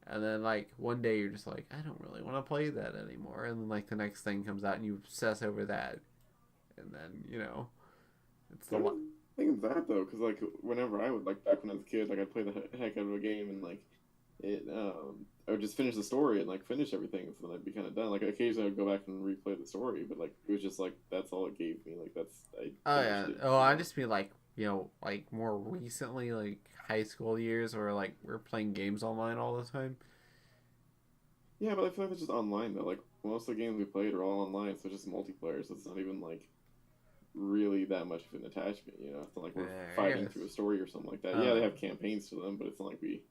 and then like one day you're just like, I don't really want to play that anymore, and then like the next thing comes out and you obsess over that, and then it's the one. I think it's that though, because like whenever I would like back when I was a kid, like I'd play the heck out of a game, and like I would just finish the story and like finish everything, so then I'd be kind of done. Like occasionally I'd go back and replay the story, but like it was just like that's all it gave me. Like I just mean like like more recently, like high school years, or like we're playing games online all the time. Yeah, but I feel like it's just online though. Like most of the games we played are all online, so it's just multiplayer. So it's not even like really that much of an attachment. It's not like we're fighting through a story or something like that. Yeah, they have campaigns to them, but it's not like we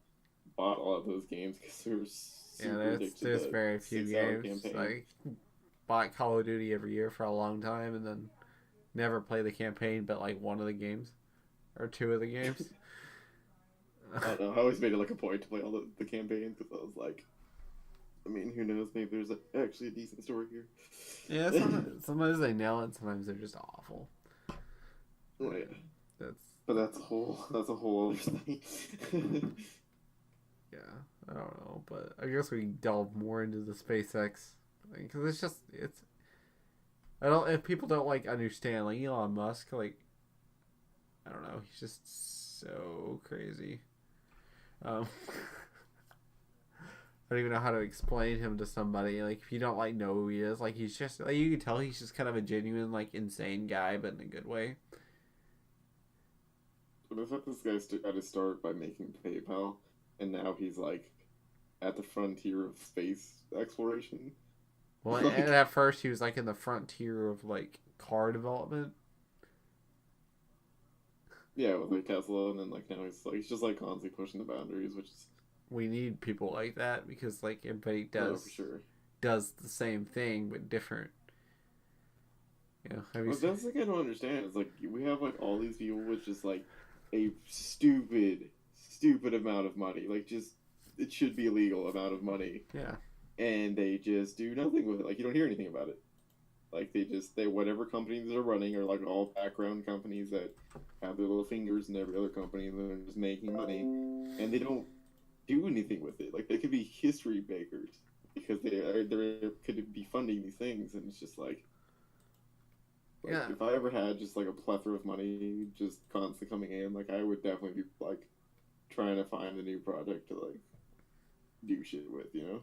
bought all of those games because they were super addicted. There's very few games. Like bought Call of Duty every year for a long time, and then never play the campaign, but like one of the games or two of the games. I don't know. I always made it like a point to play all the campaigns because I was like, I mean, who knows? Maybe there's actually a decent story here. Yeah, sometimes they nail it. Sometimes they're just awful. Oh yeah. But that's a whole other thing. Yeah. I don't know, but I guess we delve more into the SpaceX because it's. I don't if people don't like understand like Elon Musk like I don't know he's just so crazy. Um, I don't even know how to explain him to somebody. Like if you don't like know who he is, like he's just like you can tell he's just kind of a genuine like insane guy, but in a good way. But I thought this guy had to start by making PayPal, and now he's like at the frontier of space exploration. Well, Like, and at first he was like in the frontier of like car development. yeah, with like Tesla, and then like now he's just like constantly pushing the boundaries, which is We need people like that because like everybody no for sure. does the same thing but different. Yeah, But that's like I don't understand. It's like we have like all these people with just like a stupid amount of money. Like just it should be a legal amount of money. Yeah. And they just do nothing with it. Like you don't hear anything about it. Like they whatever companies they're running are like all background companies that have their little fingers in every other company and they're just making money. And they don't do anything with it. Like they could be history makers because they could be funding these things and it's just like yeah. If I ever had just like a plethora of money just constantly coming in, like I would definitely be like trying to find a new project to like do shit with, you know?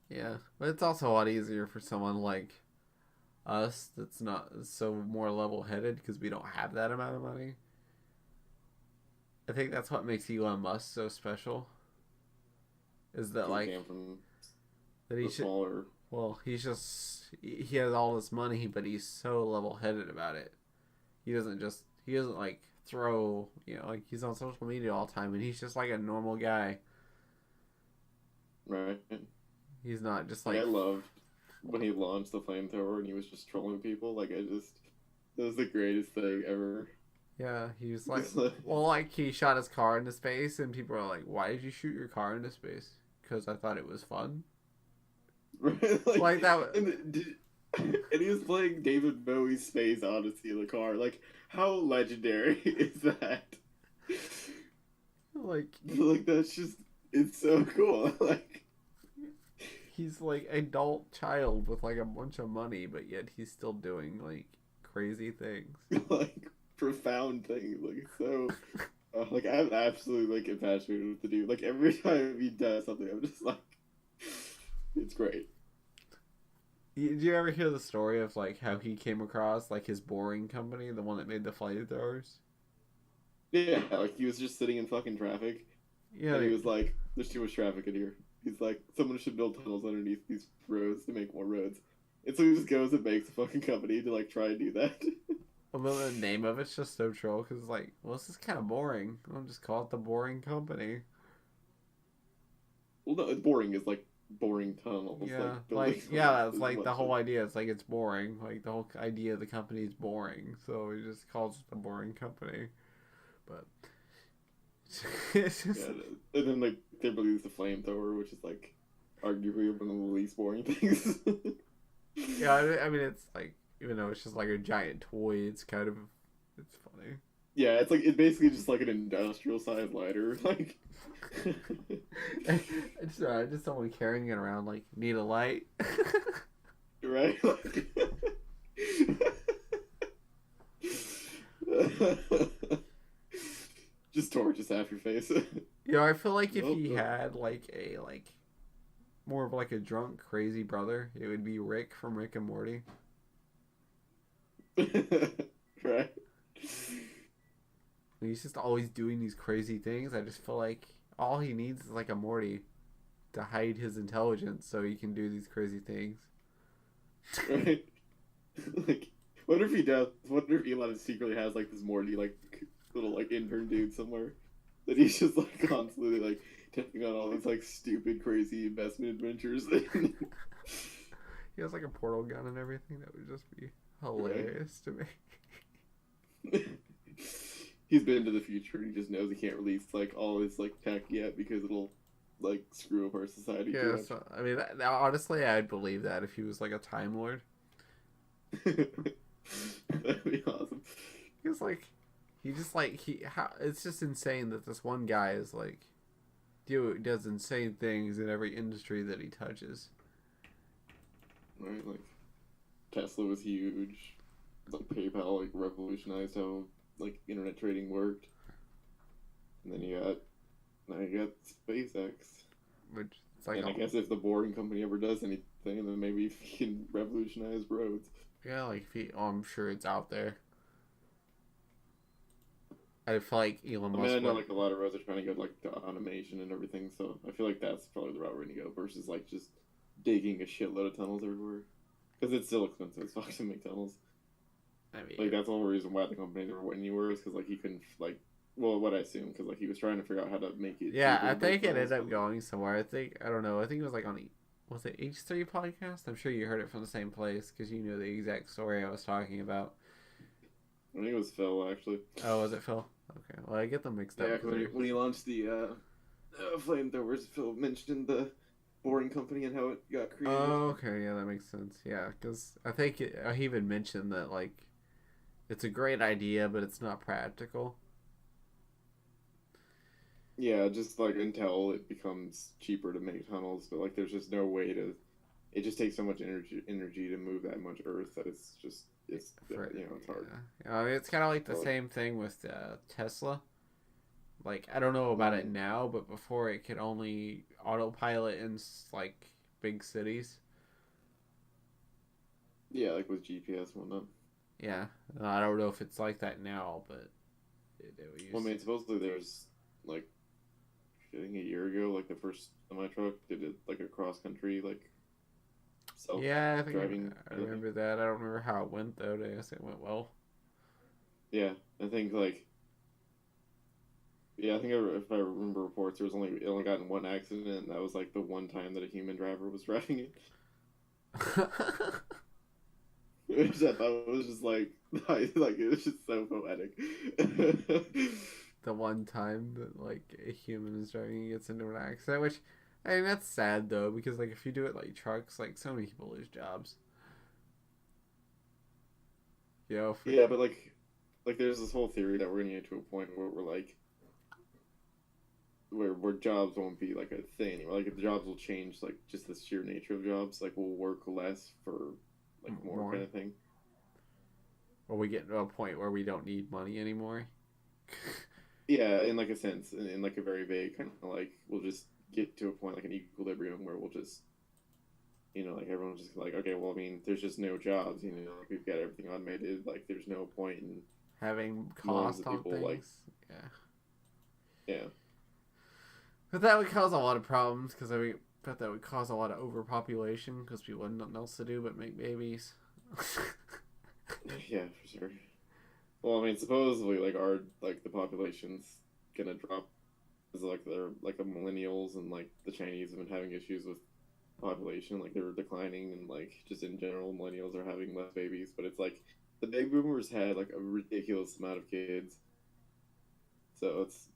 Yeah. But it's also a lot easier for someone like us that's not so more level headed because we don't have that amount of money. I think that's what makes Elon Musk so special. Is that like that he should smaller. Well, he has all this money, but he's so level-headed about it. He doesn't like throw, like he's on social media all the time and he's just like a normal guy. Right. He's not just like I loved when he launched the flamethrower and he was just trolling people. Like it was the greatest thing ever. Yeah, he was like well, like he shot his car into space and people are like, "Why did you shoot your car into space?" Because I thought it was fun. Right, like that. And he was playing David Bowie's Space Odyssey in the car. Like, how legendary is that? Like that's just it's so cool. Like he's like an adult child with like a bunch of money, but yet he's still doing like crazy things, like profound things. Like so, like I'm absolutely like infatuated with the dude. Like every time he does something, I'm just like. It's great. Did you ever hear the story of like how he came across like his boring company, the one that made the flamethrowers? Yeah, like he was just sitting in fucking traffic. Yeah, and he was like, "There's too much traffic in here." He's like, "Someone should build tunnels underneath these roads to make more roads." And so he just goes and makes a fucking company to like try and do that. Well, the name of it's just so troll because like, well, this is kind of boring. I'll just call it the Boring Company. Well, no, it's boring. It's like boring tunnels. Yeah, that's like the whole idea. It's like it's boring. Like the whole idea of the company is boring, so he just calls it the Boring Company. But it's just... and then like they released the flamethrower, which is like arguably one of the least boring things. Yeah, I mean it's like even though it's just like a giant toy, it's funny. Yeah, it's like it's basically just like an industrial sized lighter, like. Just someone carrying it around like need a light. Right? Just torches half your face. I feel like if he had like a more of like a drunk crazy brother, it would be Rick from Rick and Morty. Right? He's just always doing these crazy things. I just feel like all he needs is like a Morty to hide his intelligence so he can do these crazy things. Right? Like, what if he does? What if Elon secretly has like this Morty like little like intern dude somewhere that he's just like constantly like taking on all these like stupid crazy investment adventures. He has like a portal gun and everything. That would just be hilarious to me. He's been to the future and he just knows he can't release like all his like tech yet because it'll like screw up our society. Yeah, so, I mean, honestly, I'd believe that if he was like a Time Lord. That'd be awesome. Because like, it's just insane that this one guy is like does insane things in every industry that he touches. Right, like Tesla was huge. Like PayPal, like revolutionized how like internet trading worked. And then now you got SpaceX. Which it's like, And I guess if the Boring Company ever does anything, then maybe he can revolutionize roads. yeah, like I'm sure it's out there. I feel like Elon I Musk. mean, I know like a lot of roads are trying to go like to automation and everything, so I feel like that's probably the route we're gonna go versus like just digging a shitload of tunnels everywhere. Because it's still expensive as fuck to make tunnels. I mean, Like that's the whole reason why the company never went anywhere is because like he couldn't like, well, what I assume because like he was trying to figure out how to make it. yeah, I think it ended up going somewhere. I don't know. I think it was like on was it H3 podcast? I'm sure you heard it from the same place because you knew the exact story I was talking about. I think it was Phil actually. Oh, was it Phil? Okay, well I get them mixed Yeah, up. when he launched the flamethrowers, Phil mentioned the Boring Company and how it got created. Oh, okay, yeah, that makes sense. Yeah, because I think he even mentioned that like it's a great idea, but it's not practical. Yeah, just like until it becomes cheaper to make tunnels, but like there's just no way to. It just takes so much energy to move that much earth that it's it's hard. Yeah. I mean, it's kind of like the same thing with Tesla. Like I don't know about it now, but before it could only autopilot in like big cities. Yeah, like with GPS and whatnot. Yeah, I don't know if it's like that now, but well, I mean, supposedly there's like I think a year ago, like the first semi truck did it like a cross country like self driving. I remember that. I don't remember how it went though. I guess it went well. Yeah, I think like. Yeah, I think if I remember reports, it only got in one accident, and that was like the one time that a human driver was driving it. Which I thought was just like it was just so poetic. The one time that like a human is driving and gets into an accident, which I mean that's sad though because like if you do it like trucks, like so many people lose jobs. Yeah, but like there's this whole theory that we're gonna get to a point where we're like. Where jobs won't be like a thing anymore. Like the jobs will change, like just the sheer nature of jobs. Like we'll work less for like more kind of thing. Or we get to a point where we don't need money anymore. Yeah, in like a sense, in like a very vague kind of like we'll just get to a point like an equilibrium where we'll just, like everyone's just like, okay, well, I mean, there's just no jobs. Like we've got everything automated. Like there's no point in having cost on people, things. like, yeah. But that would cause a lot of problems because I bet that would cause a lot of overpopulation because people had nothing else to do but make babies. Yeah, for sure. Well, I mean, supposedly, like the population's gonna drop because like they're like the millennials and like the Chinese have been having issues with population, like they're declining and like just in general millennials are having less babies. But it's like the big boomers had like a ridiculous amount of kids, so it's.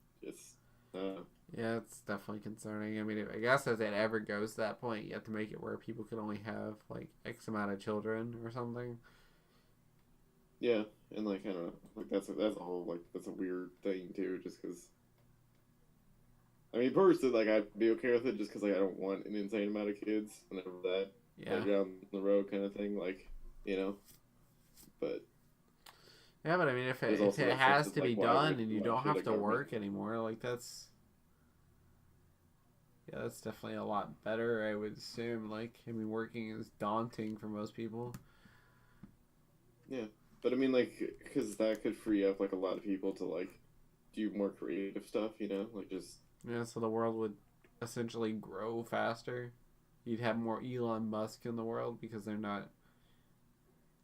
Yeah, it's definitely concerning. I mean, I guess if it ever goes to that point, you have to make it where people can only have like X amount of children or something. Yeah, and like I don't know, like that's a whole like that's a weird thing too, just because. I mean, personally, like I'd be okay with it just because like I don't want an insane amount of kids whenever that down the road kind of thing, like but. Yeah, but I mean, if it has to be done and you don't have to work anymore, like that's definitely a lot better, I would assume. Like, I mean, working is daunting for most people. Yeah, but I mean, like, because that could free up like a lot of people to like do more creative stuff, like just. Yeah, so the world would essentially grow faster. You'd have more Elon Musk in the world because they're not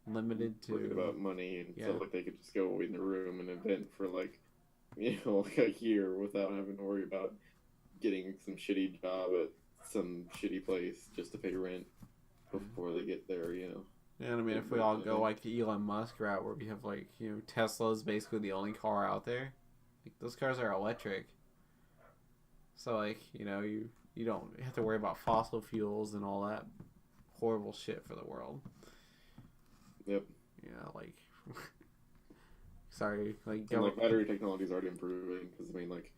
limited to worried about money and stuff. Like they could just go in the room and invent for like like a year without having to worry about getting some shitty job at some shitty place just to pay rent before they get there. Yeah, I mean, if we all go like the Elon Musk route where we have like Tesla's basically the only car out there. Like, those cars are electric, so like you don't have to worry about fossil fuels and all that horrible shit for the world. Yep. Like sorry, like and, like battery technology is already improving because I mean like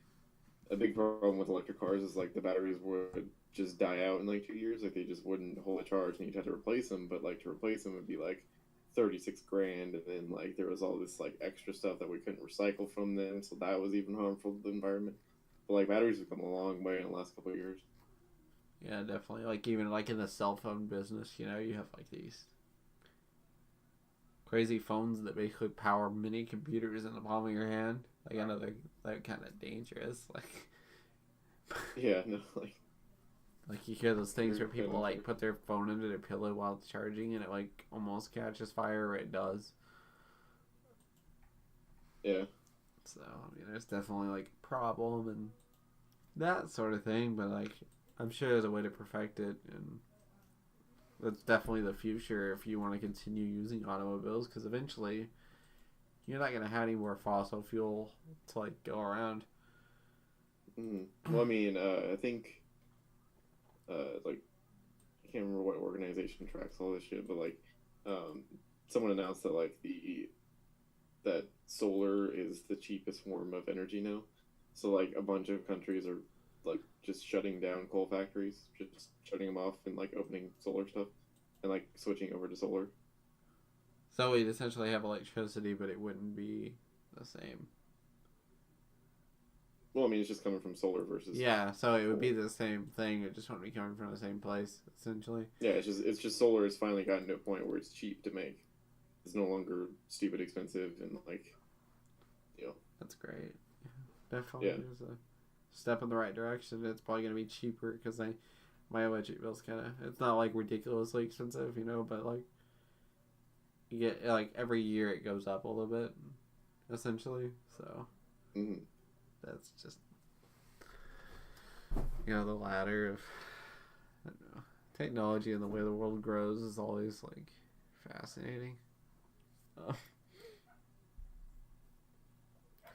a big problem with electric cars is like the batteries would just die out in like 2 years. Like they just wouldn't hold a charge, and you'd have to replace them. But like to replace them would be like 36 grand, and then like there was all this like extra stuff that we couldn't recycle from them, so that was even harmful to the environment. But like batteries have come a long way in the last couple of years. Yeah, definitely. Like even like in the cell phone business, you know, you have like these crazy phones that basically power mini computers in the palm of your hand. Like I know they're kind of dangerous. Like Yeah, no, like you hear those things where kind people of like put their phone into their pillow while it's charging and it like almost catches fire or it does. yeah. So I mean, there's definitely like a problem and that sort of thing, but like I'm sure there's a way to perfect it, and that's definitely the future if you want to continue using automobiles, because eventually you're not going to have any more fossil fuel to like go around. Well, I mean, I think, like, I can't remember what organization tracks all this shit, but like, um, someone announced that like that solar is the cheapest form of energy now. So like a bunch of countries are like just shutting down coal factories, just shutting them off and like opening solar stuff and like switching over to solar. So we'd essentially have electricity, but it wouldn't be the same. Well, I mean, it's just coming from solar versus Yeah, so it would coal. be the same thing. It just wouldn't be coming from the same place, essentially. Yeah, it's just solar has finally gotten to a point where it's cheap to make. It's no longer stupid expensive and like, you know. That's great. Yeah, definitely is a step in the right direction. It's probably going to be cheaper because my electric bill's kind of, it's not like ridiculously expensive, you know, but like you get like every year it goes up a little bit, essentially. So that's just, you know, the ladder of, I don't know, technology and the way the world grows is always like fascinating.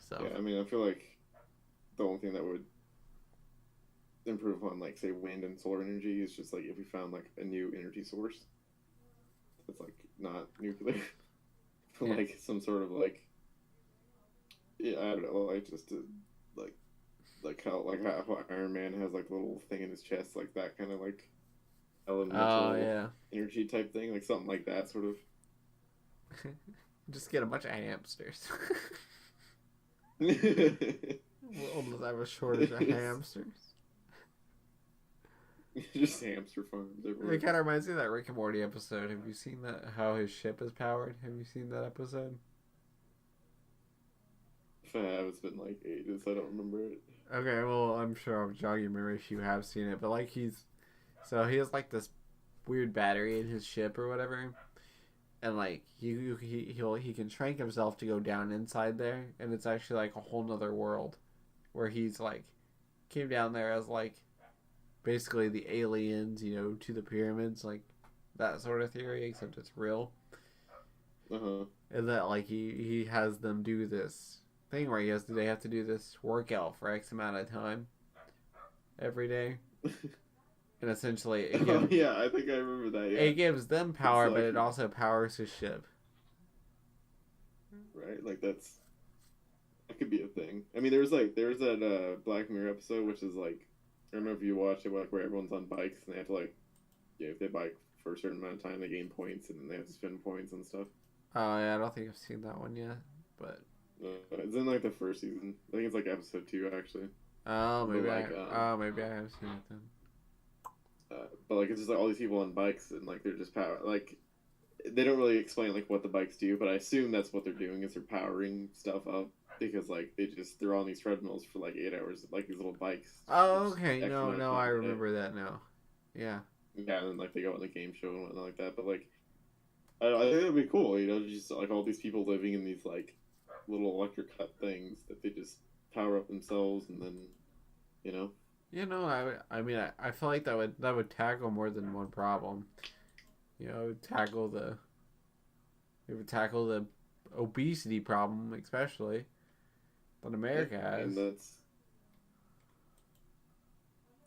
So Yeah, I mean, I feel like the only thing that would improve on like say wind and solar energy is just like if we found like a new energy source that's like not nuclear, yeah. like some sort of like, yeah, I don't know, like just to like how Iron Man has like a little thing in his chest, like that kind of like Oh elemental yeah. energy type thing, like something like that sort of. Just get a bunch of hamsters. World does have a shortage of hamsters. Just hamster farms everywhere. It kind of reminds me of that Rick and Morty episode. Have you seen that? How his ship is powered? Have you seen that episode? If I have, it's been like ages. I don't remember it. Okay, well, I'm sure I'll jog your memory if you have seen it. But like he has like this weird battery in his ship or whatever, and like he can shrink himself to go down inside there, and it's actually like a whole nother world, where he's like came down there as like basically the aliens, you know, to the pyramids, like that sort of theory, except it's real. And that like he has them do this thing where they have to do this workout for X amount of time every day, and essentially yeah, I think I remember that. Yeah, it gives them power, like, but it also powers his ship. Right, like that could be a thing. I mean, there's that Black Mirror episode, which is like, I don't know if you watched it, like where everyone's on bikes and they have to like, yeah, if they bike for a certain amount of time, they gain points and then they have to spend points and stuff. Oh yeah, I don't think I've seen that one yet, but it's in like the first season. I think it's like episode 2 actually. maybe like, maybe I have seen it then. But like it's just like all these people on bikes and like they're just power like they don't really explain like what the bikes do, but I assume that's what they're doing is they're powering stuff up because like they're on these treadmills for like 8 hours, like these little bikes. Oh okay, no, I remember that now. Yeah. Yeah, and then like they go on the game show and whatnot like that. But like I think that'd be cool, you know, just like all these people living in these like little electric cut things that they just power up themselves and then, you know. You know, I mean, I feel like that would tackle more than one problem. You know, it would tackle the obesity problem, especially that America has.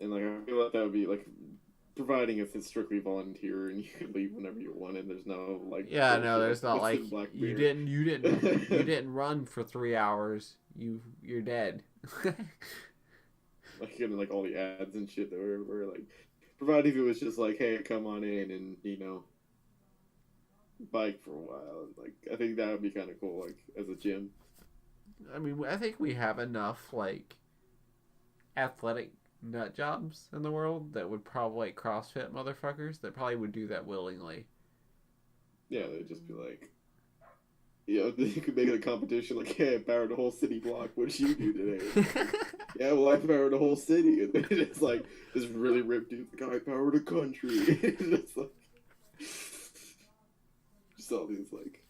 And like I feel like that would be like, providing if it's strictly volunteer and you can leave whenever you want, and there's no like. Yeah, no, there's not like you didn't run for 3 hours. You're dead. like getting like all the ads and shit that were like, provided if it was just like, hey, come on in and bike for a while. And, like, I think that would be kind of cool, like as a gym. I mean, I think we have enough like athletic nut jobs in the world that would probably like CrossFit motherfuckers that probably would do that willingly. Yeah, they'd just be like, you could make it a competition, like, hey, I powered a whole city block. What did you do today? Yeah, well, I powered a whole city. And it's like this really ripped dude, like, I powered a country. It's like, just all these like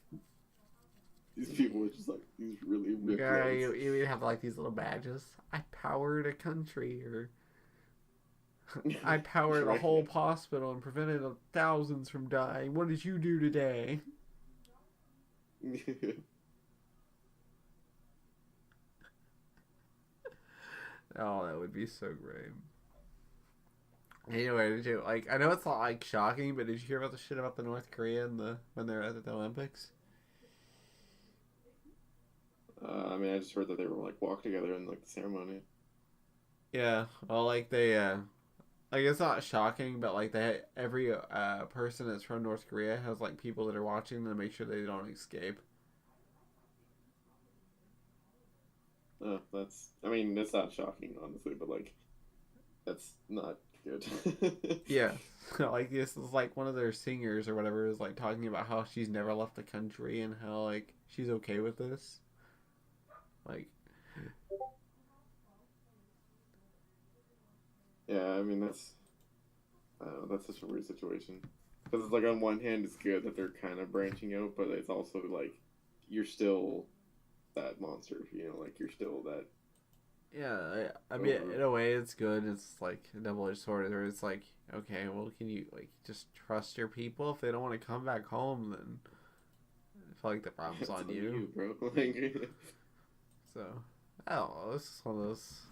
these people with just like these really ripped Yeah, legs. you would have like these little badges. I powered a country, or I powered a Right. whole hospital and prevented thousands from dying. What did you do today? Oh, that would be so great. Anyway, did you like? I know it's not like shocking, but did you hear about the shit about the North Korea and when they're at the Olympics? I mean, I just heard that they were like walk together in like the ceremony. Yeah, well, like they, like it's not shocking, but like every person that's from North Korea has like people that are watching to make sure they don't escape. I mean, that's not shocking, honestly, but like, that's not good. Yeah, like this is like one of their singers or whatever is like talking about how she's never left the country and how like she's okay with this. Like, Yeah, I mean, that's such a weird situation. Because it's like on one hand, it's good that they're kind of branching out, but it's also like you're still that monster, like you're still that. yeah, I mean, in a way, it's good. It's like a double-edged sword. Where it's like, okay, well, can you like just trust your people? If they don't want to come back home, then I feel like the problem's It's on you. bro. Like, So, I don't know. This is one of those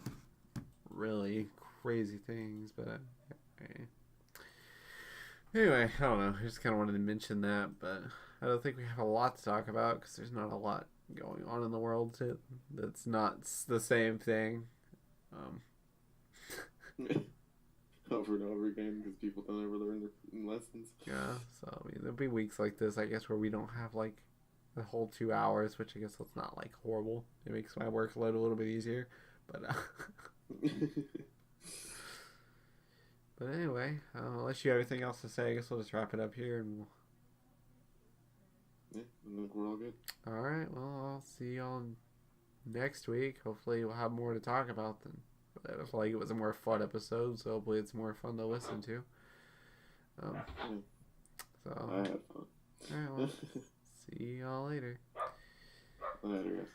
really crazy things, but anyway, I don't know. I just kind of wanted to mention that, but I don't think we have a lot to talk about because there's not a lot going on in the world that's not the same thing. Um, over and over again because people don't ever learn their lessons. yeah, so I mean, there'll be weeks like this, I guess, where we don't have like the whole 2 hours, which I guess that's not like horrible. It makes my workload a little bit easier, but but anyway, unless you have anything else to say, I guess we'll just wrap it up here and Yeah, I think we're all good. all right, well, I'll see y'all next week. Hopefully, we'll have more to talk about then. I feel like it was a more fun episode, so hopefully it's more fun to listen to. So, I had fun. all right, well, see y'all later. Later, guys.